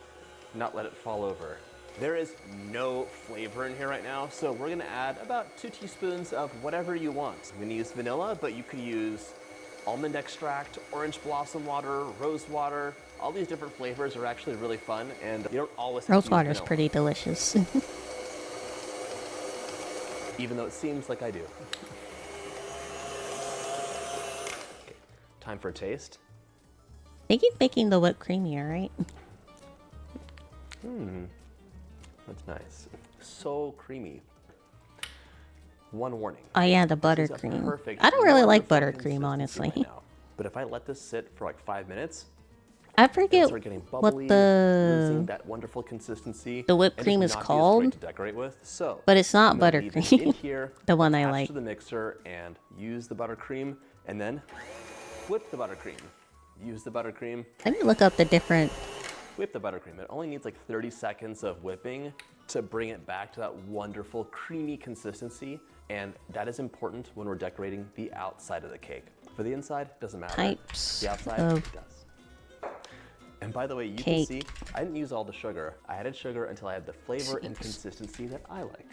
not let it fall over. There is no flavor in here right now, so we're gonna add about 2 teaspoons of whatever you want. I'm gonna use vanilla, but you could use almond extract, orange blossom water, rose water. All these different flavors are actually really fun, and you don't always have Rose to use water is vanilla, pretty delicious. even though it seems like I do. Okay, time for a taste. They keep making the whipped creamier, right? That's nice. So creamy. One warning. Oh yeah, the This is a buttercream. perfect, I don't really like wonderful buttercream, consistency honestly. right now. But if I let this sit for like 5 minutes, I it'll forget start getting what bubbly, losing the that wonderful consistency. whipped and cream just is not be as called, great to decorate with. So, but it's not I'm gonna leave it buttercream. in here, The one I attach like. to the mixer, and use the buttercream, and then whip the buttercream. Use the buttercream. Let me look up the different. Whip the buttercream. It only needs like 30 seconds of whipping to bring it back to that wonderful creamy consistency. And that is important when we're decorating the outside of the cake. For the inside, doesn't matter. Types The outside of does. And by the way, you cake. can see, I didn't use all the sugar. I added sugar until I had the flavor and consistency that I like.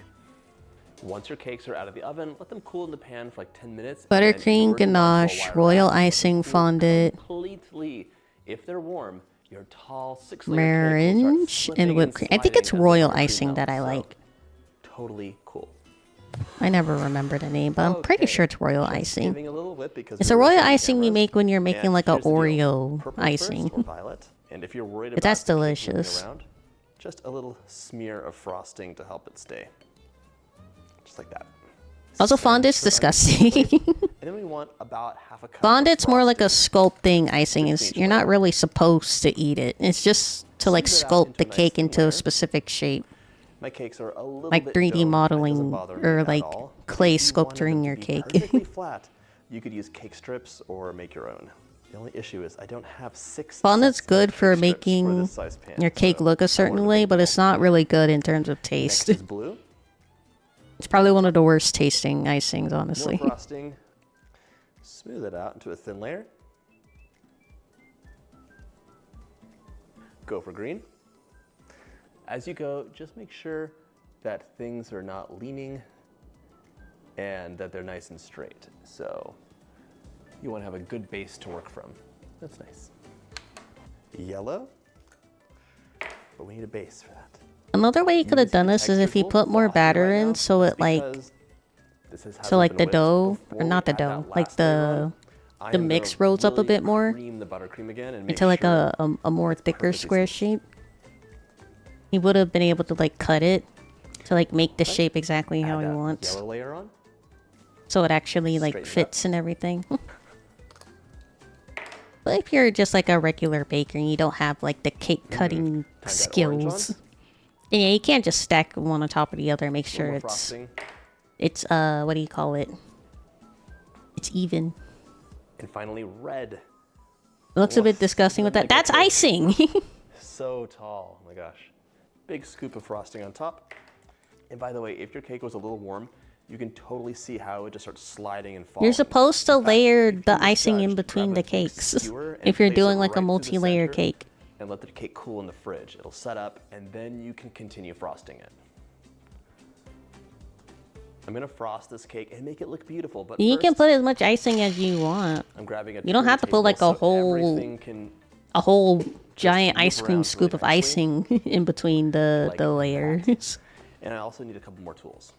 Once your cakes are out of the oven, let them cool in the pan for like 10 minutes. and then buttercream immerse them onto a ganache, wire royal rack and let them icing cool fondant, completely. If they're warm, your tall 6-layer cake will start maringe, and slipping whipped cream. I think it's sliding as the royal buttercream icing that melts. I So, like. totally cool. I never remember the name, but I'm pretty Okay, sure it's royal just icing. giving a little whip because It's we a were royal showing icing you cameras. make when you're making And like a here's the deal. Oreo Purple first icing. or violet. And if you're worried But about that's the cake moving delicious. around, just a little smear of frosting to help it stay. Just like that. Also, Send fondant's for onion disgusting. plate. And then we want about half a cup of Fondant's more like a frosting. sculpting icing. It's, you're not really supposed to eat it. It's just to like Smooth it out sculpt into the a nice cake thin into a layer. specific shape. My cakes are a little Like bit 3D domed, and it modeling doesn't bother me or at like all. But clay if you wanted them sculpturing to your be cake. perfectly flat, you could use cake strips or make your own. The only issue is I don't have 6 Fondant's sets of good cake for strips making this size pan, your cake so look I a certain wanted way, big but bowl. it's not really good in terms of Next taste. is blue. It's probably one of the worst tasting icings, More honestly. frosting. Smooth it out into a thin layer. Go for green. As you go, just make sure that things are not leaning and that they're nice and straight. So you want to have a good base to work from. That's nice. Yellow. But we need a base for that. Another way you could have Use done the this is if texture you tool, put more frosting batter right in, now, so just it like, because this so hasn't like been the whipped dough, before or we not the add dough, that like last layer on. the I the am mix gonna rolls up a really bit more cream the buttercream again and make into like sure a more thicker perfectly square smooth. shape. He would have been able to like cut it to like make the shape exactly how add he that wants, yellow layer on. so it actually like Straighten it up. fits and everything. But if you're just like a regular baker and you don't have like the cake cutting Time to add orange on. skills, then yeah, you can't just stack one on top of the other. Make A little sure more it's frosting. what do you call it? It's even. And finally, red. It looks a bit Woof. disgusting with Doesn't that. make That's a cake. icing. So tall. Oh my gosh. Big scoop of frosting on top. And by the way, if your cake was a little warm, you can totally see how it would just starts sliding and falling. You're supposed to In fact, layer if you the icing in misjudged, between grab the a big cakes. skewer and If you're place it doing like a right through the multi-layer center cake. and let the cake cool in the fridge. It'll set up and then you can continue frosting it. I'm gonna frost this cake and make it look beautiful, but You can first, put as much icing as you want. I'm grabbing a You don't have to put, like, a turntable so whole- everything can A whole giant move ice cream around scoop really of nicely. icing in between the Like layers. And I also need a couple more tools.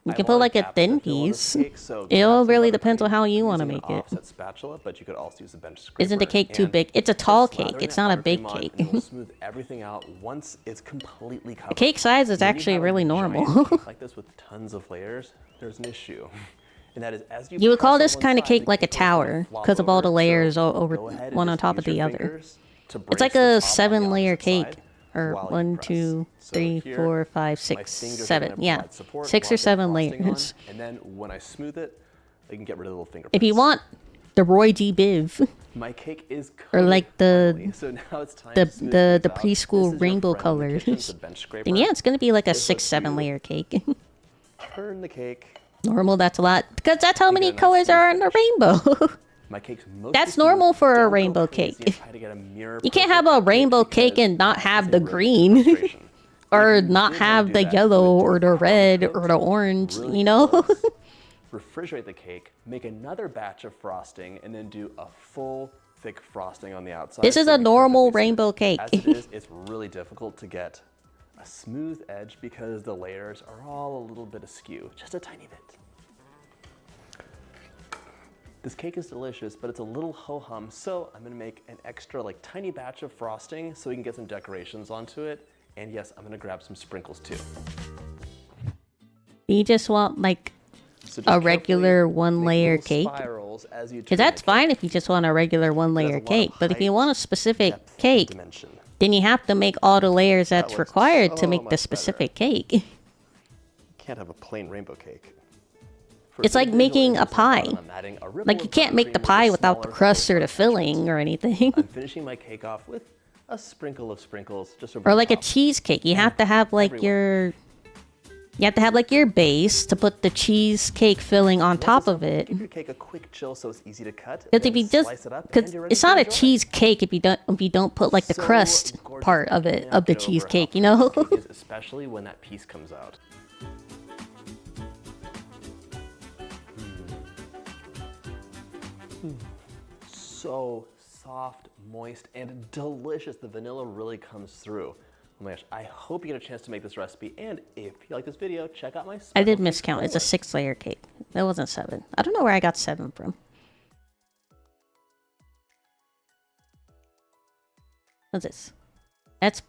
You I can have put lot like of a gaps thin to fill on this piece. cake, so It grab all some really depends on buttercream. how you I'm want to using make an it. offset spatula, but you could also use a bench scraper. Isn't the cake too and big? It's a just tall slather cake. It's that not a big buttercream on, cake. and it'll smooth everything out once it's completely covered. Cake size is When you actually have a really giant normal. cake like this with tons of layers, there's an issue. And that is as You would press call on this one kind of side, cake the like a cake will kind of tower flop because of all the over, layers so over go ahead and one on just top use of the your other. fingers to It's brace like the a top on the 7-layer opposite cake. side Or while you 1, press. 2, So 3, here, 4, 5, my 6, fingers are 7. gonna Yeah, provide support 6 while or I 7 put frosting on, layers. and then when I smooth it, I can get rid of the little fingerprints. If you want the Roy G. Biv, My cake is or coated like the- finally, so now it's time the to smooth the things out. preschool This is your rainbow friend in the kitchen, colors, it's a bench scraper. then yeah, it's gonna be like a This lets 6-7 you layer cake. Turn the cake. Normal, that's a lot because that's how You many get a nice colors smooth are in the finish. rainbow. My cake's mostly That's smooth. normal for a Don't go rainbow crazy cake. and try to get a mirror You can't have a perfect rainbow cake because and not that have is a the road to green. frustration. Or If you not did have wanna the do that, yellow you would or the do a red coat or the orange, really you know? close, refrigerate the cake, make another batch of frosting, and then do a full thick frosting on the outside. This is so a it'll be normal perfectly rainbow smooth. cake. As it is, it's really difficult to get a smooth edge because the layers are all a little bit askew, just a tiny bit. This cake is delicious, but it's a little ho-hum, so I'm gonna make an extra like tiny batch of frosting so we can get some decorations onto it. And yes, I'm gonna grab some sprinkles too. You just want like So just a regular carefully one make layer little cake? spirals as you Because turn that's the cake. fine if you just want a regular one It has layer a lot of cake. But if you height, want a specific depth, and cake, dimension. then you have to make all the layers that's looks required to so make the much specific cake. Can't have a plain rainbow cake. For It's like individual making a edges on the bottom, pie. I'm adding a ripple Like you of can't make the buttercream with a pie without the smaller crust or the full-size filling or anything. I'm finishing my cake off with a sprinkle of sprinkles just over Or the like a top. cheesecake. You have to have like everywhere. your base to put the cheesecake filling on Once top it's of up, it. Give your cake a quick chill so it's easy to cut. Because then if you just, slice it up, and because you're ready it's to not a enjoy. cheesecake if you don't put like the So crust gorgeous, part I of it cannot of the get over how cheesecake, you pretty know. this cake is, especially when that piece comes out. So soft, moist, and delicious. The vanilla really comes through. Oh my gosh, I hope you get a chance to make this recipe, and if you like this video, check out my I did special cake miscount. It's a playlist. 6-layer cake. That wasn't 7. I don't know where I got 7 from. What's this? That's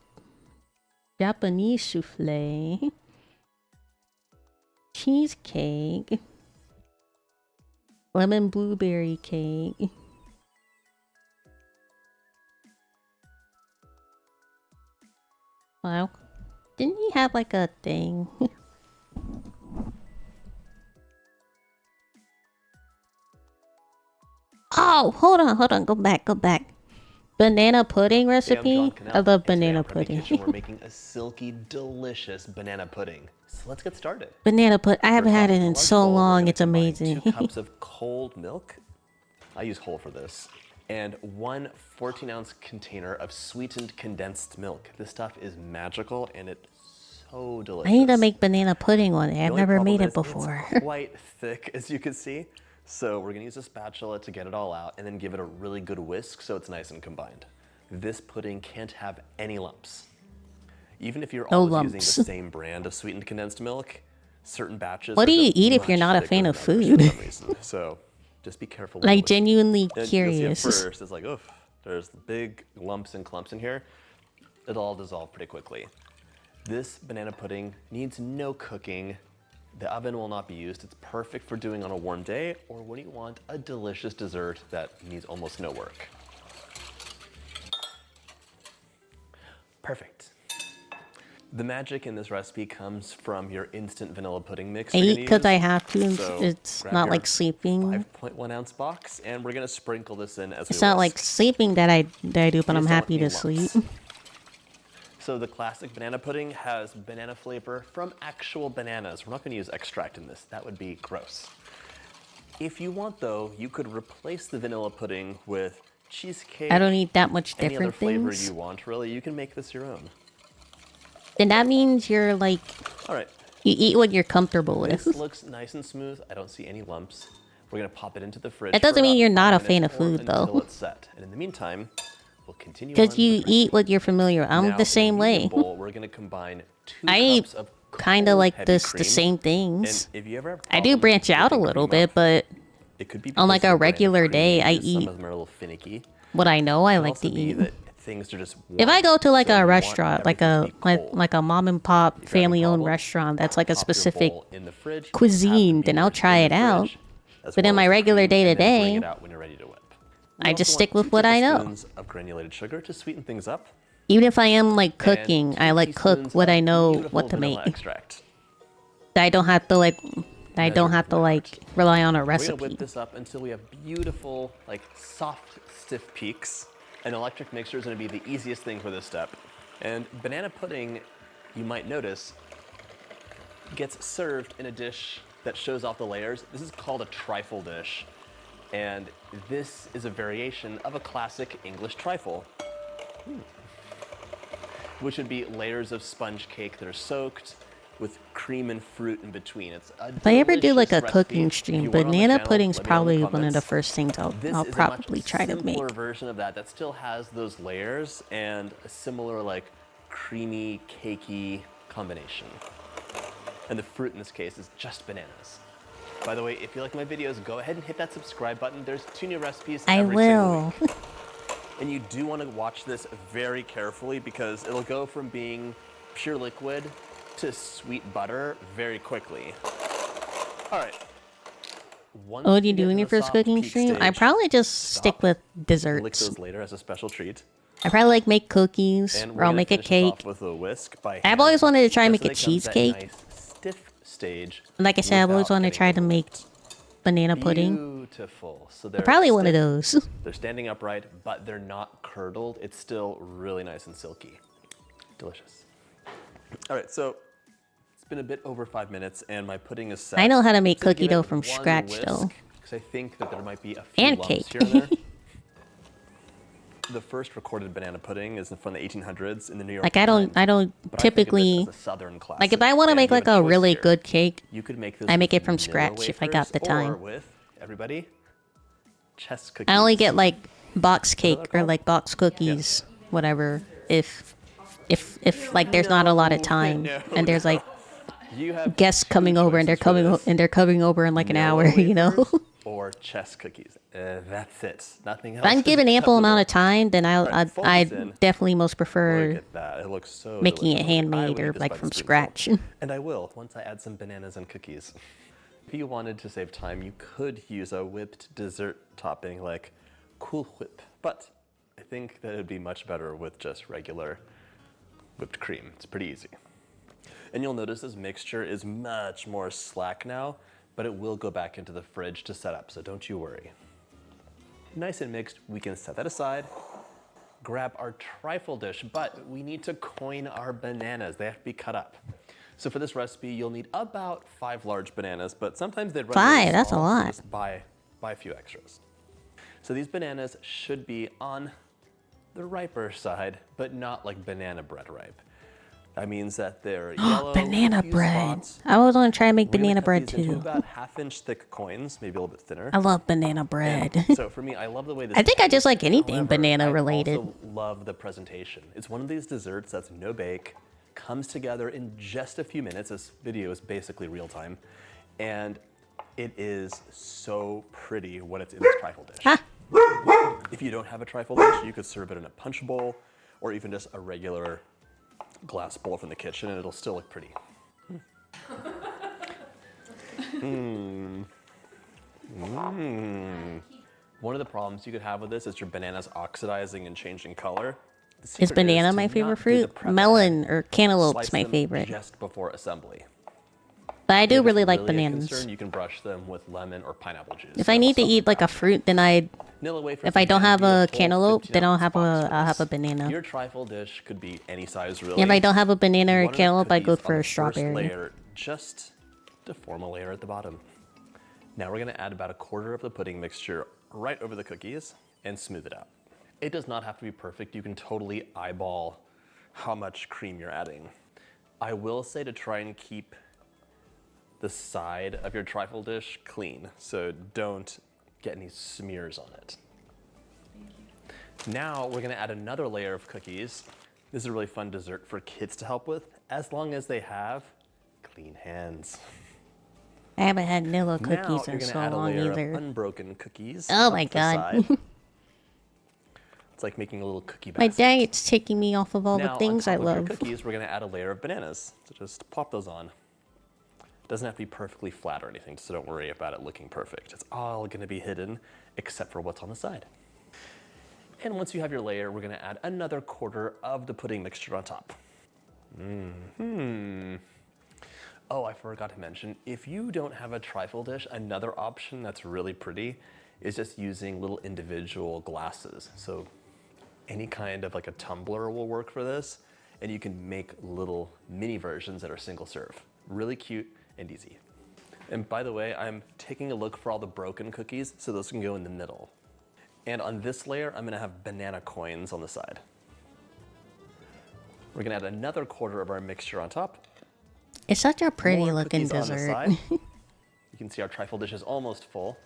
Japanese souffle. Cheesecake. Lemon blueberry cake. Wow. Didn't he have like a thing? Oh, hold on. Go back. Banana pudding Hey, I'm recipe? John Cannell, I love and today banana on Prep pudding. Kitchen, we're making a silky, delicious banana pudding. So let's get started. Banana pudding. I haven't For had it a in large so bowl, we're long. gonna It's combine amazing. 2 cups of cold milk. I use whole for this. And 1 14-ounce container of sweetened condensed milk. This stuff is magical and it's so delicious. I need to make banana pudding one day. The I've only never problem made it is before. It's quite thick, as you can see. So we're gonna use a spatula to get it all out and then give it a really good whisk so it's nice and combined. This pudding can't have any lumps. Even if you're No always lumps. using the same brand of sweetened condensed milk, certain batches What are do you just eat if you're much not a thicker fan than of others food? For some reason. So just be careful. with Like which- genuinely and you'll see curious. at first, it's like, oof, there's big lumps and clumps in here. It'll all dissolve pretty quickly. This banana pudding needs no cooking. The oven will not be used. It's perfect for doing on a warm day or when you want a delicious dessert that needs almost no work. Perfect. The magic in this recipe comes from your instant vanilla pudding mix. I you're eat gonna because I use. have to. So It's grab not your like sleeping. 5.1 ounce box, and we're gonna sprinkle this in as It's we not whisk. like sleeping that I do, but You I'm just don't happy want to any sleep. lumps. So the classic banana pudding has banana flavor from actual bananas. We're not gonna use extract in this. That would be gross. If you want though, you could replace the vanilla pudding with cheesecake. I don't eat that much any other different flavor things. you want, really. You can make this your own. Then that means you're like, All right, you eat what you're comfortable this with. looks nice and smooth. I don't see any lumps. We're gonna pop it into the fridge. That doesn't for mean about you're not 5 a fan minutes of or food, until though. it's set. And in the meantime, we'll continue Because on you with the eat recipe. what you're familiar with. I'm Now, the same in a medium way. bowl, we're gonna combine 2 I eat cups of kind of cold, like heavy this, the cream. same things. And if you ever have I do problems branch out a whipping little cream bit, up, but it could be on, because like, of a the brand of regular cream day, you I use. Some eat of them are a little finicky. what I know I It could like to also be eat. that things are just If I warm, go to like so you a want restaurant, like everything to a be cold. like a mom and pop If you're having family-owned problems, restaurant that's like a pop your specific bowl in the fridge, cuisine, have the then I'll beer try in it the out. fridge, as But in well my as the regular cream, and then day-to-day, bring it out when you're ready to whip. We I also just want stick 2 with what I know. tablespoons of granulated sugar to sweeten things up. Even if I am like and cooking, 2 I like cook teaspoons what of I know beautiful what to vanilla make. extract. I don't have to like, I Measured don't have to from my like heart. rely on a We're gonna recipe. whip this up until we have beautiful, like soft, stiff peaks. An electric mixer is gonna be the easiest thing for this step. And banana pudding, you might notice, gets served in a dish that shows off the layers. This is called a trifle dish. And this is a variation of a classic English trifle, which would be layers of sponge cake that are soaked, with cream and fruit in between. It's a If I ever do like a delicious cooking recipe. If stream, you want it on the banana channel, pudding's let me know in the probably one of the comments. first things I'll This is probably a much try to make. simpler version of that still has those layers and a similar like creamy, cakey combination. And the fruit in this case is just bananas. By the way, if you like my videos, go ahead and hit that subscribe button. There's 2 new recipes every single week. And you do want to watch this very carefully because it'll go from being pure liquid to sweet butter very quickly. All right. Once What do you get do in to your the first soft cooking peak stream? I stage, probably just stick stop, with lick desserts. those later as a special treat. I probably like make cookies, And or we're I'll gonna make a finish this off cake. with a whisk by I've hand, always wanted to try and just make a so they come to that cheesecake. nice stiff stage. Like I said, I've always without wanted to getting try to make overworked. banana pudding. Beautiful. So they're Probably one of stiff, those. They're standing upright, but they're not curdled. It's still really nice and silky. Delicious. All right, so it's been a bit over 5 minutes, and my pudding is set. I know how to make I'm gonna cookie give dough it from one scratch, whisk, though. because I think that there might be a few And lumps cake. here and there. The first recorded banana pudding is from the 1800s in the New York Like I don't Times, but typically, I think of this as a Southern classic. like if I want to And make you like have a choice really here. good cake, You could make this I make with it from vanilla scratch if I got the wafers time. Or with, everybody, chess cookies. I only get like box they're cake or called? like box cookies, whatever. If like there's not a lot of time No, and there's like You have guests two coming over and they're choices for coming this. and they're coming over in like an hour, Vanilla you know. wafers or chess cookies. That's it. Nothing else. If I'm is given ample amount of acceptable. time, then Alright, fold I this in. definitely most prefer Look at that. It looks so making it delicious. I handmade would or eat this like by the from spoonful. scratch. And I will once I add some bananas and cookies. If you wanted to save time, you could use a whipped dessert topping like Cool Whip. But I think that it'd be much better with just regular whipped cream. It's pretty easy. And you'll notice this mixture is much more slack now, but it will go back into the fridge to set up, so don't you worry. Nice and mixed, we can set that aside, grab our trifle dish, but we need to coin our bananas. They have to be cut up. So for this recipe, you'll need about 5 large bananas, but sometimes they'd run really 5, that's a small, so lot. just buy a few extras. So these bananas should be on the riper side, but not like banana bread ripe. That means that they're yellow. Banana with a few bread. spots. I always want to try and make We're gonna banana cut bread these into too. about 1/2-inch thick coins, maybe a little bit thinner. I love banana bread. So for me, I love the way this I think I just tastes. like anything However, banana I related. also love the presentation. It's one of these desserts that's no bake, comes together in just a few minutes. This video is basically real time. And it is so pretty when it's in this trifle dish. Ah. If you don't have a trifle dish, you could serve it in a punch bowl or even just a regular glass bowl from the kitchen and it'll still look pretty. One of the problems you could have with this is your bananas oxidizing and changing color. The Is secret banana to my not favorite do the fruit? prep Melon ahead. or cantaloupe's Slice my them favorite. just before assembly. But I do If it's really like a bananas. concern, you can brush them with lemon or pineapple juice. If I need to eat like a fruit, then Vanilla wafers if I don't can have be a whole cantaloupe, then 15-ounce box I'll have for a this. banana. Your trifle dish could be any size really. If I don't have a banana or a One of the cantaloupe, I go cookies on for the a first strawberry. layer just to form a layer at the bottom. Now we're gonna add about 1/4 of the pudding mixture right over the cookies and smooth it out. It does not have to be perfect. You can totally eyeball how much cream you're adding. I will say to try and keep the side of your trifle dish clean, so don't get any smears on it. Now we're gonna add another layer of cookies. This is a really fun dessert for kids to help with, as long as they have clean hands. I haven't had vanilla Now cookies you're in gonna so add a long layer either. of unbroken cookies. Oh up my the God. side. It's like making a little cookie My basket. diet's taking me off of all Now, the things on I top of your love. cookies, we're gonna add a layer of bananas. So just plop those on. Doesn't have to be perfectly flat or anything, so don't worry about it looking perfect. It's all gonna be hidden except for what's on the side. And once you have your layer, we're gonna add another 1/4 of the pudding mixture on top. Oh, I forgot to mention, if you don't have a trifle dish, another option that's really pretty is just using little individual glasses. So any kind of like a tumbler will work for this, and you can make little mini versions that are single serve. Really cute and easy. And by the way, I'm taking a look for all the broken cookies, so those can go in the middle. And on this layer, I'm gonna have banana coins on the side. We're gonna add another 1/4 of our mixture on top. It's such a pretty More looking cookies on the dessert. side. You can see our trifle dish is almost full.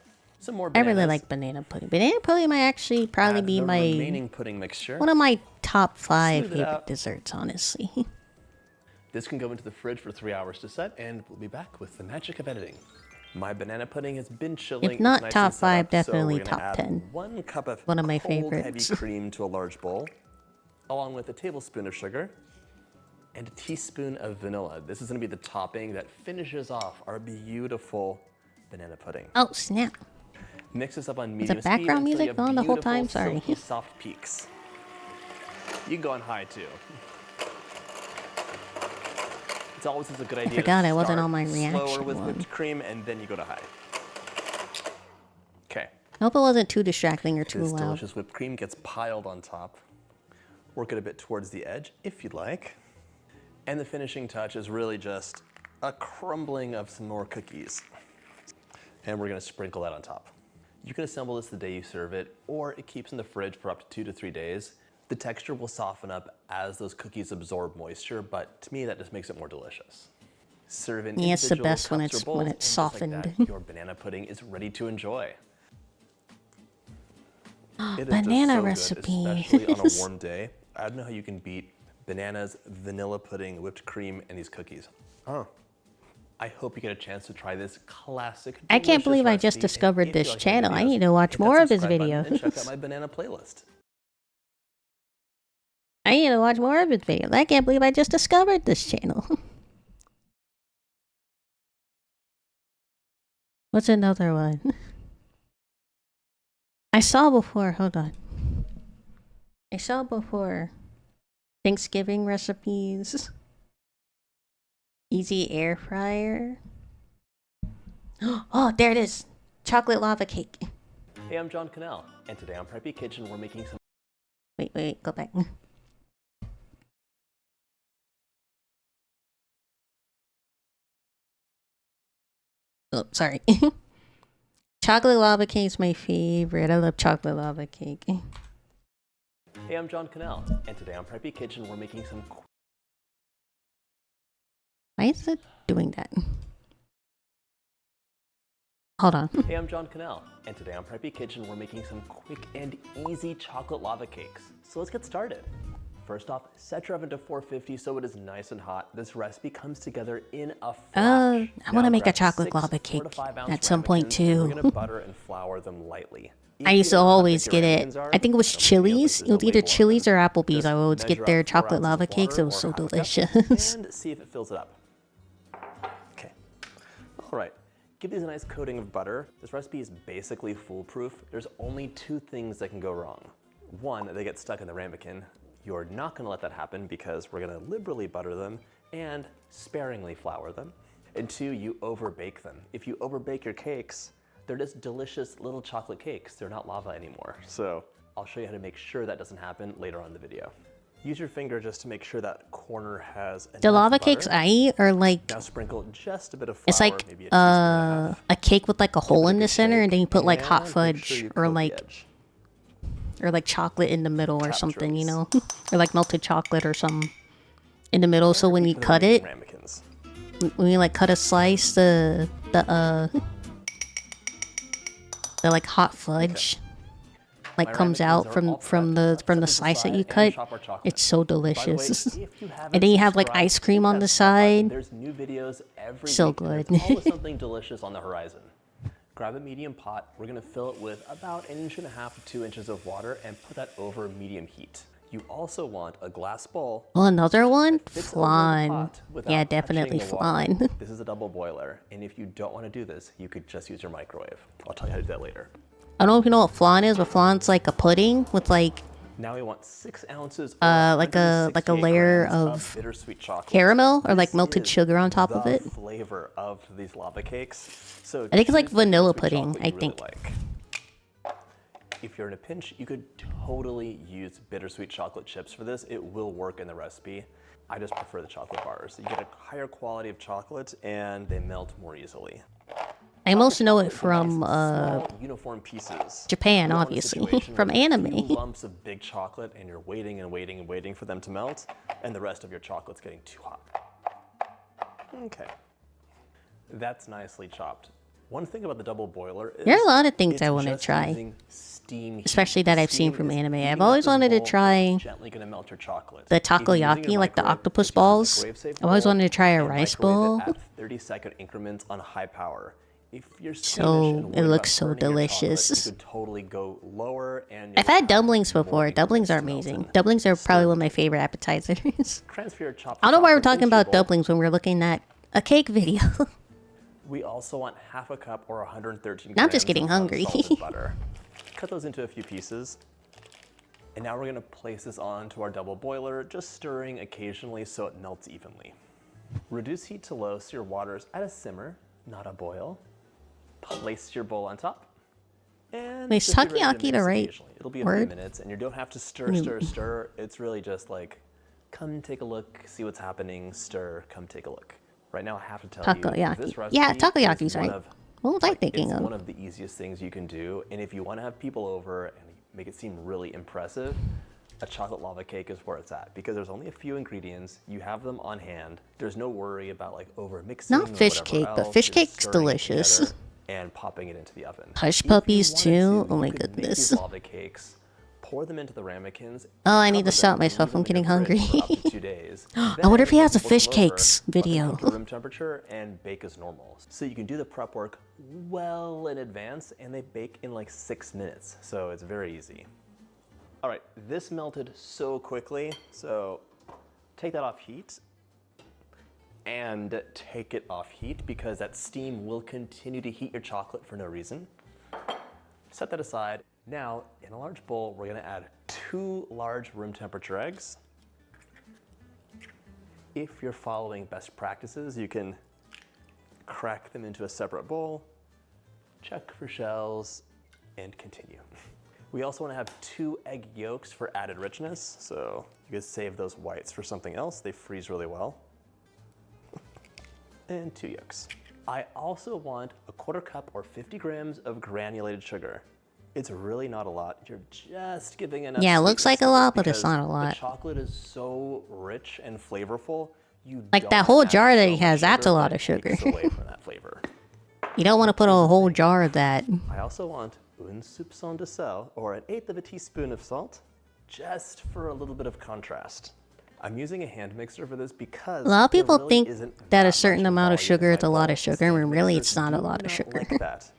Some more I bananas. really like banana pudding. Banana pudding might actually probably Add be the my remaining pudding mixture. one of my top 5 Smooth it favorite out. desserts, honestly. This can go into the fridge for 3 hours to set, and we'll be back with the magic of editing. My banana pudding has been chilling. If not It's nice top and set 5, up, definitely so we're gonna top add 10. 1 cup of One of my cold, favorites. heavy cream to a large bowl, along with a tablespoon of sugar and a teaspoon of vanilla. This is gonna be the topping that finishes off our beautiful banana pudding. Oh, snap. Mix this up on the medium speed background until you music have on the whole beautiful, time? Sorry. silky, soft peaks. You can go on high too. It's always a good idea forgot to I wasn't start on my slower reaction with one. whipped cream and then you go to high. Okay. Hope it wasn't too distracting or too This loud. delicious whipped cream gets piled on top. Work it a bit towards the edge if you'd like. And the finishing touch is really just a crumbling of some more cookies. And we're gonna sprinkle that on top. You can assemble this the day you serve it, or it keeps in the fridge for up to 2 to 3 days. The texture will soften up as those cookies absorb moisture, but to me that just makes it more delicious. Serve in Yeah, it's the individual best when cups or it's bowls, and just like softened. that, your banana pudding is ready to enjoy. It is just Banana so good, recipe. especially on a warm day. I don't know how you can beat bananas, vanilla pudding, whipped cream, and these cookies. I hope you get a chance to try this classic. I can't delicious believe I just recipe. discovered If you this like my channel. I videos, need to watch hit that more of his subscribe button And check videos. out my banana playlist. I need to watch more of his videos. I can't believe I just discovered this channel. What's another one? I saw before, hold on. I saw before Thanksgiving recipes. Easy air fryer. Oh, there it is. Chocolate lava cake. Hey, I'm John Cannell, and today on Preppy Kitchen we're making some Wait, go back. Oh, sorry. Chocolate lava cake is my favorite. I love chocolate lava cake. Hey, I'm John Cannell, and today on Preppy Kitchen we're making some Why is it doing that? Hold on. Hey, I'm John Cannell, and today on Preppy Kitchen we're making some quick and easy chocolate lava cakes. So let's get started. First off, set your oven to 450 so it is nice and hot. This recipe comes together in a flash. I want to Now make a grab chocolate 6 lava 4 cake to 5 ounce at some point ramekins, and We're too. gonna butter and flour them lightly. I used to always get it. I think it was Chili's. It was either Chili's or Applebee's. I would always get their chocolate lava cakes. It was so delicious. And see if it fills it up. Okay. All right. Give these a nice coating of butter. This recipe is basically foolproof. There's only 2 things that can go wrong. One, they get stuck in the ramekin. You're not gonna let that happen because we're gonna liberally butter them and sparingly flour them. And 2, you overbake them. If you overbake your cakes, they're just delicious little chocolate cakes. They're not lava anymore. So I'll show you how to make sure that doesn't happen later on in the video. Use your finger just to make sure that corner has enough The lava butter. cakes I eat are like, Now sprinkle just a bit of flour, it's like maybe a teaspoon and a half. a cake with like a hole Give it in a the good center, and then you shake, put like hot and make fudge sure you or coat the like edge. chocolate in the middle or Tap something, you trays. know, or like melted chocolate or something in the middle. So when you For the cut it, remaining ramekins. when you like cut a slice, the like hot fudge like My comes ramekins out are from all from prepped. the Let's from set the this slice that aside you and cut. chop our chocolate. It's so By the way, delicious. if you haven't And then you have like subscribed, ice cream hit on that the sub button. side. There's new videos every So week, and good. there's always something delicious on the horizon. Grab a medium pot. We're gonna fill it with about 1.5 to 2 inches of water and put that over medium heat. You also want a glass bowl. Well, another one, that fits over the flan. pot without Yeah, touching definitely the water. flan. This is a double boiler, and if you don't want to do this, you could just use your microwave. I'll tell you how to do that later. I don't know if you know what flan is, but flan's like a pudding with like Now we want 6 ounces like a 168 layer grams of bittersweet chocolate. caramel or like This melted is sugar on top of the it. flavor of these lava cakes. So I think it's like choose the vanilla bittersweet pudding, chocolate I you really think. like. If you're in a pinch, you could totally use bittersweet chocolate chips for this. It will work in the recipe. I just prefer the chocolate bars. You get a higher quality of chocolate and they melt more easily. I most know it Chocolate from in small, uniform pieces. Japan, You don't want a obviously, situation from where there's a anime. few lumps of big chocolate and you're waiting and waiting and waiting for them to melt, and the rest of your chocolate's getting too hot. Okay. That's nicely chopped. One thing about the double boiler is There are a lot of things it's I want to just try, using steam heat. especially that I've seen Steam from is anime. heating I've up always this wanted to bowl, try it's gently gonna melt your chocolate. the If you're using your takoyaki, like the microwave, octopus just use a balls. microwave-safe I've always bowl wanted to try a and rice microwave bowl. it at 30-second increments on high power. If you're squeamish So and it worried looks about so burning your chocolate, delicious. you could totally go lower and I've you'll had have dumplings more before. Dumplings increments are to melt amazing. in. Dumplings are probably Stir one of my it. favorite appetizers. Transfer your chopped I don't know why we're chocolate talking into your about bowl. dumplings when we're looking at a cake video. We also want half a cup or 113 Now I'm just grams getting of hungry. unsalted butter. Cut those into a few pieces. And now we're gonna place this onto our double boiler, just stirring occasionally so it melts evenly. Reduce heat to low so your water's at a simmer, not a boil. Place your bowl on top. And Wait, is just be ready to takoyaki the mix right occasionally. It'll be a word? few minutes and you don't have to stir, stir, stir. It's really just like, come take a look, see what's happening, stir, come take a look. Right now I have to tell you, Takoyaki. this recipe Yeah, is takoyaki's one right. of What was I like, thinking it's of? one of the easiest things you can do, and if you want to have people over and make it seem really impressive, a chocolate lava cake is where it's at because there's only a few ingredients. You have them on hand. There's no worry about like over mixing. Not fish cake, but fish cake's delicious. And popping it into the oven. Hush If you puppies wanted too? to, Oh my you could make goodness. these lava cakes, pour them into the ramekins. Oh, I need to cover stop them, myself leave from them in getting your fridge hungry. for up to 2 days. I wonder if he Then, has a when you fish flip them over, cakes let them video. come to room temperature and bake as normal. So you can do the prep work well in advance and they bake in like 6 minutes. So it's very easy. All right, this melted so quickly. So take that off heat and take it off heat because that steam will continue to heat your chocolate for no reason. Set that aside. Now, in a large bowl, we're gonna add 2 large room temperature eggs. If you're following best practices, you can crack them into a separate bowl, check for shells, and continue. We also want to have 2 egg yolks for added richness, so you can save those whites for something else. They freeze really well. And 2 yolks. I also want a 1/4 cup or 50 grams of granulated sugar. It's really not a lot. You're just giving enough. Yeah, it looks like a sweetness lot, but it's because not a lot. The chocolate is so rich and flavorful. You Like don't that whole add jar that so he much has, that's a sugar lot that of sugar. it takes away from that flavor. You don't want to put a whole jar of that. I also want un soupçon de sel, or 1/8 of a teaspoon of salt, just for a little bit of contrast. I'm using a hand mixer for this because A lot of there people really think isn't that a much certain amount of volume sugar in is a my lot bowl. of sugar, when Stand really mixers it's not a do lot of not sugar. like that.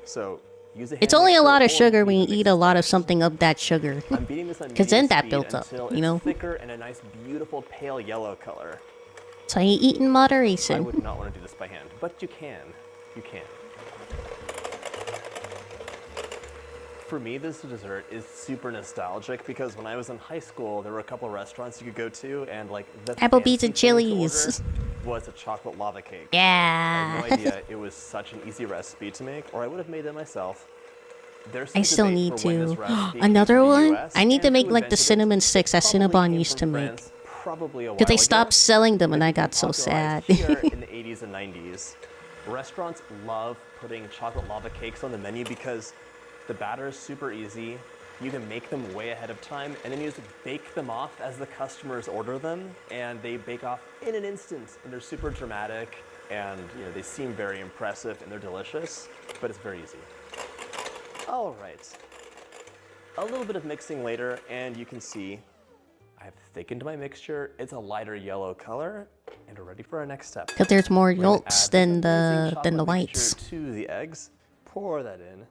So use a hand It's only a mixer lot of or sugar when you even eat mix a lot of sponge. something of that sugar. I'm beating this on 'Cause then medium that speed builds up, until you it's know? thicker and a nice, beautiful pale yellow color. So you eat in I moderation. would not want to do this by hand, but you can. You can. For me, this dessert is super nostalgic because when I was in high school, there were a couple of restaurants you could go to, and like the Applebee's fancy and thing to Chili's. order was a chocolate lava cake. I Yeah. had no idea it was such an easy recipe to make, or I would have made it myself. There's I some still debate need for when this to. recipe came Another to the one? US I need to and make who like the invented it. cinnamon sticks that Probably Cinnabon came used from to make. France probably a while Because they ago, stopped selling them but and it I became got so sad. popularized here in the 80s and 90s. Restaurants love putting chocolate lava cakes on the menu because the batter is super easy. You can make them way ahead of time, and then you just bake them off as the customers order them, and they bake off in an instant. And they're super dramatic, and they seem very impressive, and they're delicious, but it's very easy. All right. A little bit of mixing later, and you can see I've thickened my mixture. It's a lighter yellow color, and we're ready for our next step. Because there's more We're gonna yolks add than this amazing the chocolate whites. mixture to the eggs. Pour that in.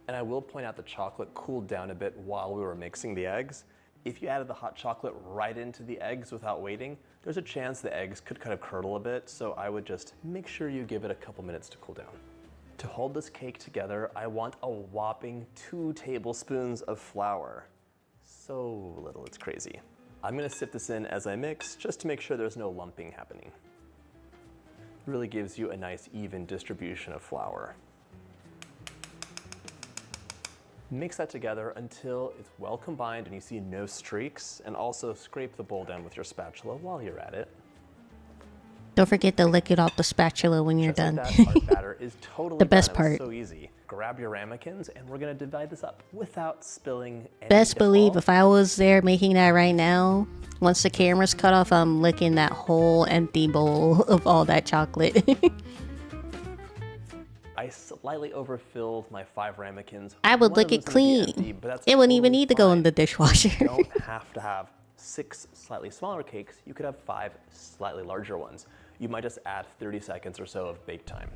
And I will point out the chocolate cooled down a bit while we were mixing the eggs. If you added the hot chocolate right into the eggs without waiting, there's a chance the eggs could kind of curdle a bit, so I would just make sure you give it a couple minutes to cool down. To hold this cake together, I want a whopping 2 tablespoons of flour. So little, it's crazy. I'm gonna sift this in as I mix, just to make sure there's no lumping happening. It really gives you a nice even distribution of flour. Mix that together until it's well combined and you see no streaks, and also scrape the bowl down with your spatula while you're at it. Don't forget to lick it off the spatula when you're Just done. like that, our batter is totally The best done. It was part. so easy. Grab your ramekins, and we're gonna divide this up without spilling any. Best believe all- if I was there making that right now, once the camera's cut off, I'm licking that whole empty bowl of all that chocolate. I slightly overfilled my 5 ramekins. I would One lick of it them's gonna be clean. empty, but that's It wouldn't even totally need to go in fine. the dishwasher. You don't have to have 6 slightly smaller cakes. You could have 5 slightly larger ones. You might just add 30 seconds or so of bake time.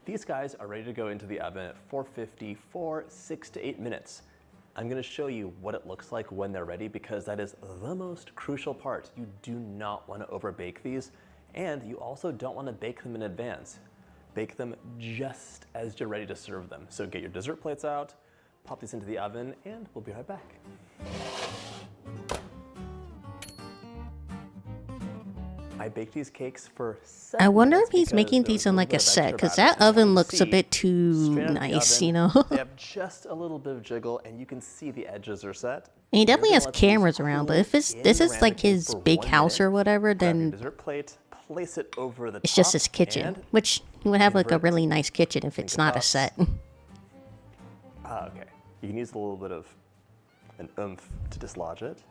These guys are ready to go into the oven at 450 for 6 to 8 minutes. I'm gonna show you what it looks like when they're ready because that is the most crucial part. You do not wanna overbake these, and you also don't wanna bake them in advance. Bake them just as you're ready to serve them. So get your dessert plates out, pop these into the oven, and we'll be right back. I baked these cakes for 7 I wonder minutes if he's because making there was these in little like bit a of set, extra because batter. that And you oven can looks a see, bit too straight out of the nice, oven, you know? They have just a little bit of jiggle, and you can see the edges are set. And he definitely You're has gonna let these cameras around, but cool if it's in this the is like ramekin his for big 1 house minute. or whatever, Grab your then dessert plate, place it over the it's top, just his kitchen. and Which he would have like a invert really nice kitchen if it's not a fingertips. set. Okay. You can use a little bit of an oomph to dislodge it.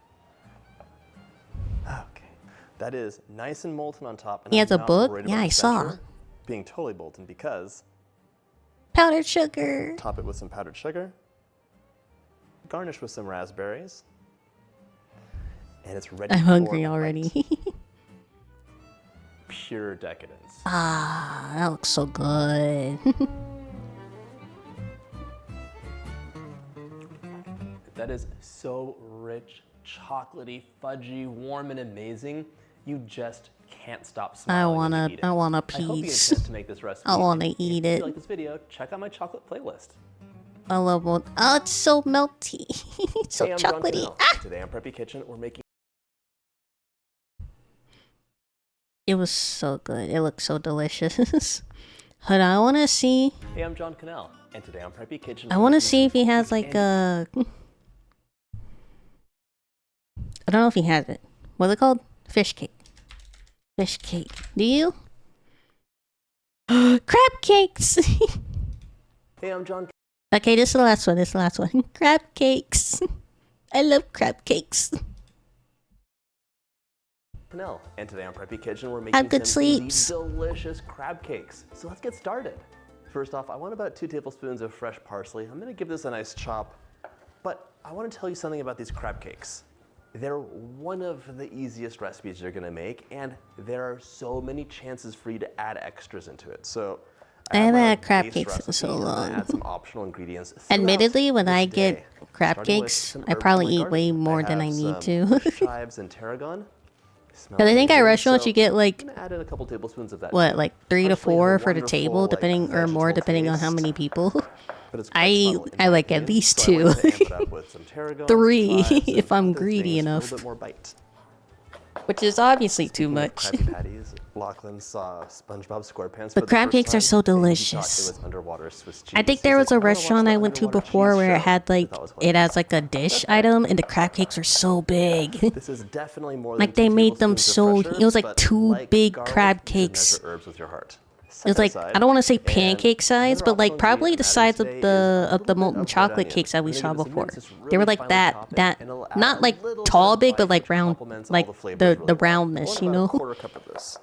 Okay. That is nice and molten on top. And He I'm has a not book? worried Yeah, about I the saw. center being totally molten because Powdered sugar. top it with some powdered sugar, garnish with some raspberries, and it's ready I'm for hungry a bite. already. Pure decadence. Ah, that looks so good. That is so rich, chocolatey, fudgy, warm, and amazing. You just can't stop smiling when you eat it. I want a I hope you piece. intend to make this recipe. I wanna and eat If it. you like this video, check out my chocolate playlist. I love one. Oh, it's so melty. It's so Hey, I'm John chocolatey. Cannell. Ah! Today on Preppy Kitchen, we're making It was so good. It looked so delicious. Hold on, I want to see. Hey, I'm John Cannell, and today on Preppy Kitchen, I we're want to making see if he some has cookies like and- a. I don't know if he has it. What's it called? Fish cake. Fish cake. Do you? Crab cakes. Hey, I'm John Okay, this is the last one. This is the last one. Crab cakes. I love crab cakes. Cannell, and today on Preppy Kitchen, we're Have making good some easy, sleeps. delicious crab cakes. So let's get started. First off, I want about 2 tablespoons of fresh parsley. I'm gonna give this a nice chop, but I wanna tell you something about these crab cakes. They're one of the easiest recipes you're gonna make, and there are so many chances for you to add extras into it. So I haven't have my had crab base cakes in recipe, so and I'm gonna long. add some optional ingredients throughout Admittedly, when this I day, get crab starting with cakes, some I herbs probably in my eat way garden. more than I have need some to. fresh chives and tarragon. Smell Because I think at amazing. restaurants So you get like, I'm gonna add in a couple tablespoons of that what, too. like 3 to Parsley has a 4 for the wonderful, table, like, depending, or more vegetal depending on how taste, many people. but it's I quite eat- subtle in I my like at opinion, least so I like to 2. amp it up with some tarragon, 3 some chives, if and I'm other greedy things for enough. A little bit more bite. Which is obviously too Speaking of much. Krabby Patties, Lachlan saw SpongeBob SquarePants The for crab first cakes are time, so and he thought delicious. It was underwater Swiss cheese. I think He's there was like, a "I wanna watch restaurant the I went to underwater before cheese where it show." had I like, thought was it hilarious. has like a dish item and the crab cakes are so big. This is definitely more Like, than they 2 made them tablespoons of so- fresh it was like herbs, 2 but big garlic, crab you should cakes. measure herbs with your heart. It was like, I don't want to say pancake size, but like probably the size of the molten chocolate cakes that we saw before. They were like that not like tall big, but like round, like the roundness, you know? Quarter cup of this.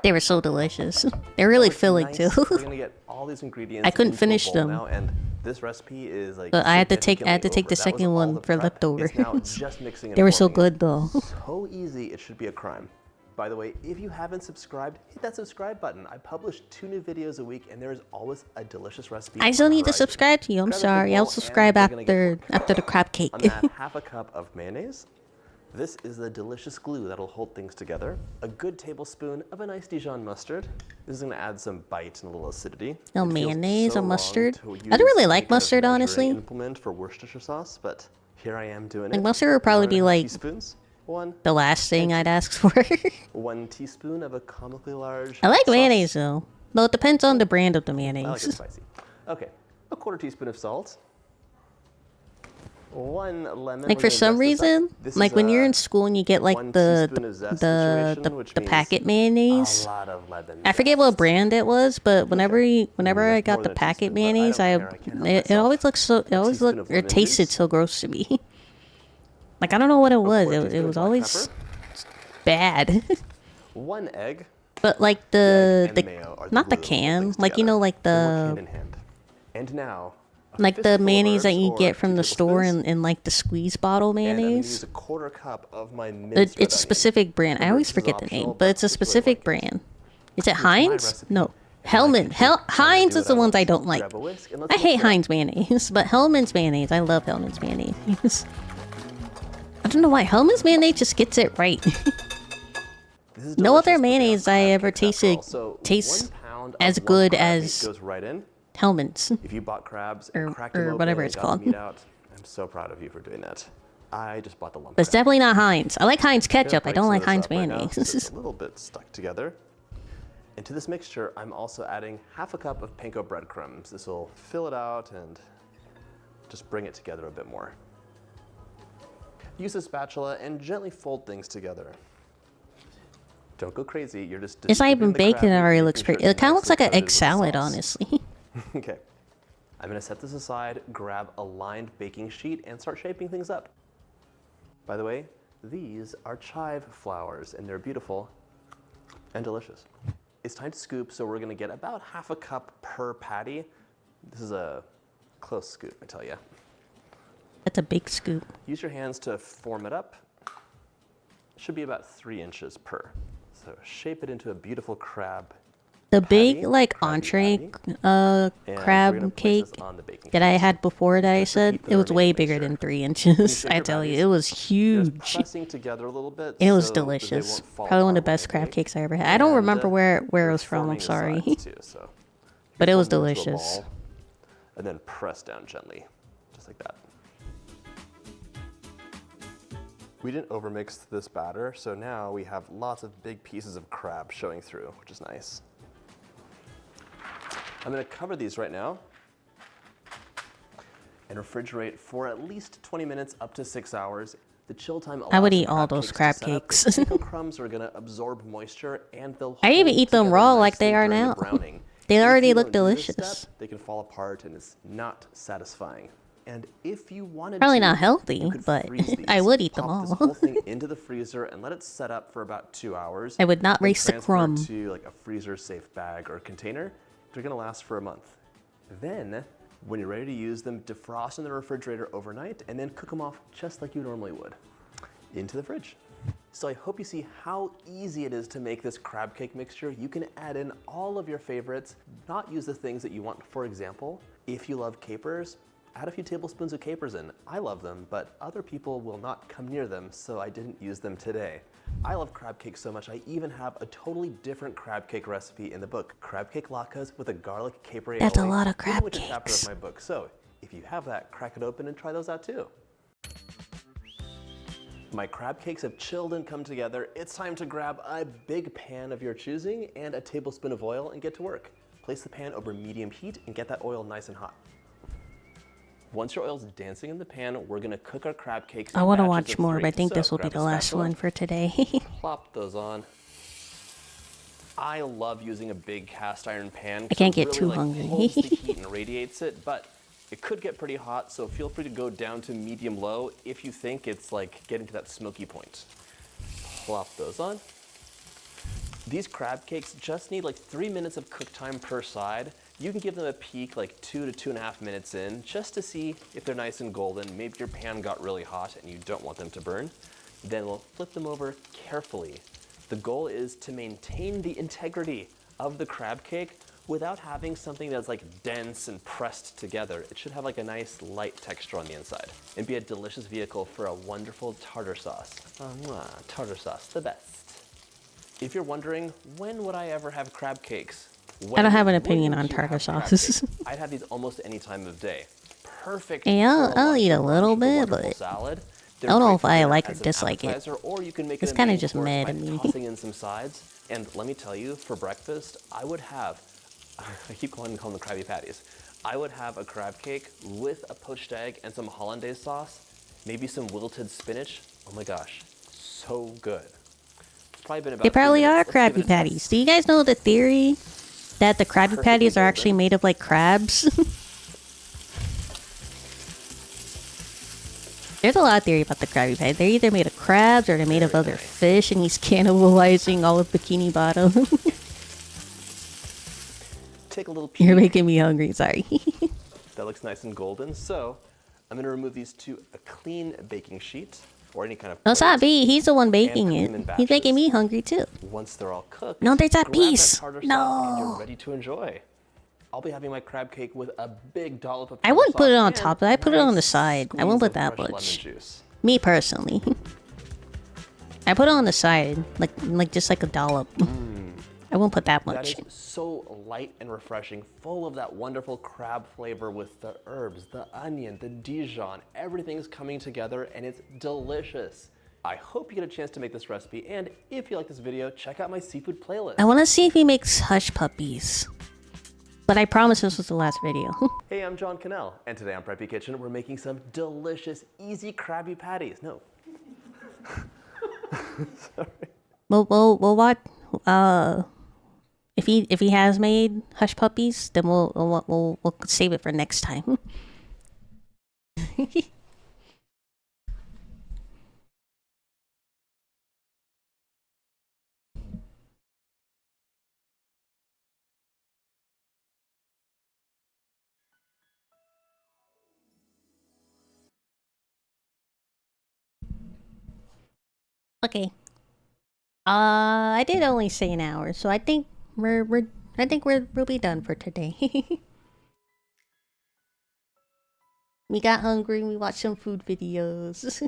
They were so delicious. They're really Looks filling nice. too. We're gonna get all these ingredients I couldn't into a finish bowl them. now, and this recipe is like But I had to take the significantly second over. That was all one the for prep. It's now leftovers. just mixing and They were so forming it. good though. So easy, it should be a crime. By the way, if you haven't subscribed, hit that subscribe button. I publish 2 new videos a week, and there is always a delicious recipe. I still on the need to horizon. subscribe to you. I'm Grab a big sorry. bowl, I'll and subscribe we're gonna get after the crab cake. I'm gonna add half a cup of mayonnaise. This is the delicious glue that'll hold things together. A good tablespoon of a nice Dijon mustard. This is gonna add some bite and a little acidity. No It feels mayonnaise so or wrong mustard? to I don't use really any like kind of mustard, measuring honestly. Implement for Worcestershire sauce, but here I am doing Like, it. mustard would probably be 1.5 like teaspoons. the last thing I'd ask for. 1 teaspoon of a comically large. I like sauce. mayonnaise though. Though it depends on the brand of the I like it mayonnaise. spicy. Okay, a 1/4 teaspoon of salt. 1 lemon. Like We're for gonna some zest this up. reason, This like is when you're a in school and you get like 1 teaspoon of zest situation, which the means packet a mayonnaise. lot of lemon I forget what zest. brand it was, but whenever I That's got more the than a packet teaspoon, but I mayonnaise, don't care. I can't help it myself. always looked so it A always teaspoon looked of or lemon tasted juice. so gross to me. Like I don't know what it was. 1/4 It teaspoon of was black always pepper. bad. 1 egg. But like The egg the and mayo are not the glue that hold can, things like you know, together. like They work hand in hand. And now, a like the fistful of mayonnaise that herbs, you or get from 2 the store tablespoons. in like the squeeze bottle And I'm gonna use mayonnaise. a 1/4 cup of my minced red It's a onion. specific brand. I Remember, always this is forget the optional, name, but it's a I just really specific like it. brand. Is it Here's my Heinz? recipe No, in my Hellman. kitchen. I'm gonna Heinz do is what the I ones I want. don't like. Grab a whisk and let's I mix hate it up. Heinz mayonnaise, but Hellman's mayonnaise, I love Hellman's mayonnaise. I don't know why Hellman's mayonnaise just gets it right. This is No other delicious, but they are mayonnaise I crab ever cakes after tasted all. So tastes 1 pound as of lump good crab meat as goes right in. Hellman's. If you bought crabs and Or- cracked them or open whatever and it's got called. the meat out, I'm so proud of you for doing that. I just bought the lump But it's crab. definitely not Heinz. I like Heinz Gonna ketchup. I break don't some like of this Heinz up right now, since it's mayonnaise. a little bit stuck together. And to this mixture, I'm also adding 1/2 cup of panko breadcrumbs. This will fill it out and just bring it together a bit more. Use a spatula and gently fold things together. Don't go crazy. You're just It's not even distributing the baked and it crab meat, already making looks sure pretty. it's It kind of looks nicely like an coated egg with the salad, sauce. honestly. Okay. I'm gonna set this aside, grab a lined baking sheet, and start shaping things up. By the way, these are chive flowers, and they're beautiful and delicious. It's time to scoop, so we're gonna get about 1/2 cup per patty. This is a close scoop, I tell you. That's a big scoop. Use your hands to form it up. Should be about 3 inches per. So shape it into a beautiful crab. The patty, big like crabby entree patty. And we're gonna crab place cake this on the baking that I sheet. had before that I Just said, repeat the it was way remaining bigger mixture. than 3 When you inches. shake I your tell you, patties, it was Just huge. pressing together a little bit. It was so they delicious. won't fall Probably one of apart the when best they crab bake. cakes I ever had. I don't And, remember where you're it was from. I'm forming the sorry. sides too, so But it was fold into a delicious. ball and then press down gently, just like that. We didn't overmix this batter, so now we have lots of big pieces of crab showing through, which is nice. I'm gonna cover these right now and refrigerate for at least 20 minutes up to 6 hours. The chill time allows I would the eat all those crab to set up. cakes. The panko crumbs are gonna absorb moisture and they'll I even hold eat them together raw like they nicely are during the now. browning. They If already you look don't do this delicious. step, they can fall apart and it's not satisfying. And if you wanted Probably to, not healthy, you could but freeze I these. would eat them Pop this all. whole thing into the freezer and let it set up for about 2 hours. I would not Then waste the transfer crumb. to like a freezer-safe bag or container. They're gonna last for a month. Then, when you're ready to use them, defrost in the refrigerator overnight and then cook them off just like you normally would. Into the fridge. So I hope you see how easy it is to make this crab cake mixture. You can add in all of your favorites, not use the things that you want. For example, if you love capers, add a few tablespoons of capers in. I love them, but other people will not come near them, so I didn't use them today. I love crab cake so much, I even have a totally different crab cake recipe in the book, Crab Cake Latkes with a garlic caper That's a aioli, lot of in crab which chapter cakes. of my book. So if you have that, crack it open and try those out too. My crab cakes have chilled and come together. It's time to grab a big pan of your choosing and a tablespoon of oil and get to work. Place the pan over medium heat and get that oil nice and hot. Once your oil's dancing in the pan, we're gonna cook our crab cakes. I in want to batches watch of more, 3. but I think So this will be grab a the last spatula, one for today. plop those on. I love using a big cast iron pan. I can't get really, too like, hungry. holds the heat and radiates it, but it could get pretty hot, so feel free to go down to medium low if you think it's like getting to that smoky point. Plop those on. These crab cakes just need like 3 minutes of cook time per side. You can give them a peek like 2 to 2.5 minutes in just to see if they're nice and golden. Maybe your pan got really hot and you don't want them to burn. Then we'll flip them over carefully. The goal is to maintain the integrity of the crab cake without having something that's like dense and pressed together. It should have like a nice light texture on the inside and be a delicious vehicle for a wonderful tartar sauce. Tartar sauce, the best. If you're wondering, when would I ever have crab cakes? I don't have an When opinion would on you tartar have crab sauce. cakes? I'd have these almost any time of day. Perfect. Yeah, for I'll lunch eat a or brunch little with bit, wonderful but salad. I don't know if I They're like great or as an dislike it. appetizer, or you can make It's it a kinda main just course meh by to me. tossing in some sides. And let me tell you, for breakfast, I would have I keep calling them the Krabby Patties. I would have a crab cake with a poached egg and some hollandaise sauce, maybe some wilted spinach. Oh my gosh, so good. It's probably been about They 3 probably minutes. are Let's give it Krabby a Patties. test. Do you guys know the theory that the Krabby Perfectly Patties are actually golden. made of like crabs? There's a lot of theory about the Krabby Patties. They're either made of crabs or they're made of Very other nice. fish, and he's cannibalizing all of Bikini Bottom. Take a little peek. You're making me hungry. Sorry. That looks nice and golden. So I'm gonna remove these to a clean baking sheet or any kind of No, it's not plate B. He's the one and baking cook it. them in He's making batches. me hungry too. Once they're all cooked, No, there's that grab that piece. tartar sauce and you're No. ready to enjoy. I'll be having my crab cake with a big dollop of I tartar wouldn't put it sauce on and top. I put it on the nice side. I won't squeeze put that of fresh much. lemon juice. Me personally. I put it on the side, like just like a dollop. I won't put that That much. is so light and refreshing, full of that wonderful crab flavor with the herbs, the onion, the Dijon. Everything's coming together and it's delicious. I hope you get a chance to make this recipe, and if you like this video, check out my seafood playlist. I want to see if he makes hush puppies. But I promise this was the last video. Hey, I'm John Cannell, and today on Preppy Kitchen, we're making some delicious, easy Krabby Patties. No. Sorry. We'll watch. If he has made hush puppies, then we'll save it for next time. Okay. I did only say an hour, so I think we'll be done for today. We got hungry. We watched some food videos.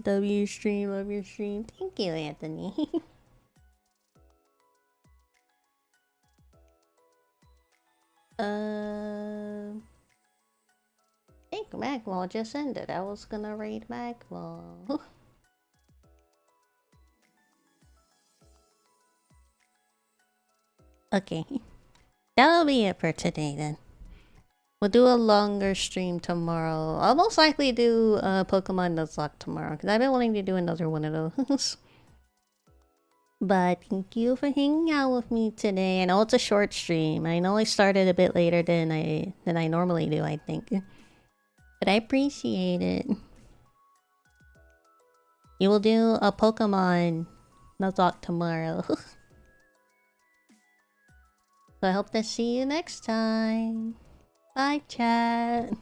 W stream, love your stream. Thank you, Anthony. I think Magwall just ended. I was gonna raid Magwall. Okay. That'll be it for today then. We'll do a longer stream tomorrow. I'll most likely do Pokemon Nuzlocke tomorrow, because I've been wanting to do another one of those. But thank you for hanging out with me today. I know it's a short stream. I know I started a bit later than I normally do, I think. But I appreciate it. You will do a Pokemon Nuzlocke tomorrow. So I hope to see you next time. Bye, chat.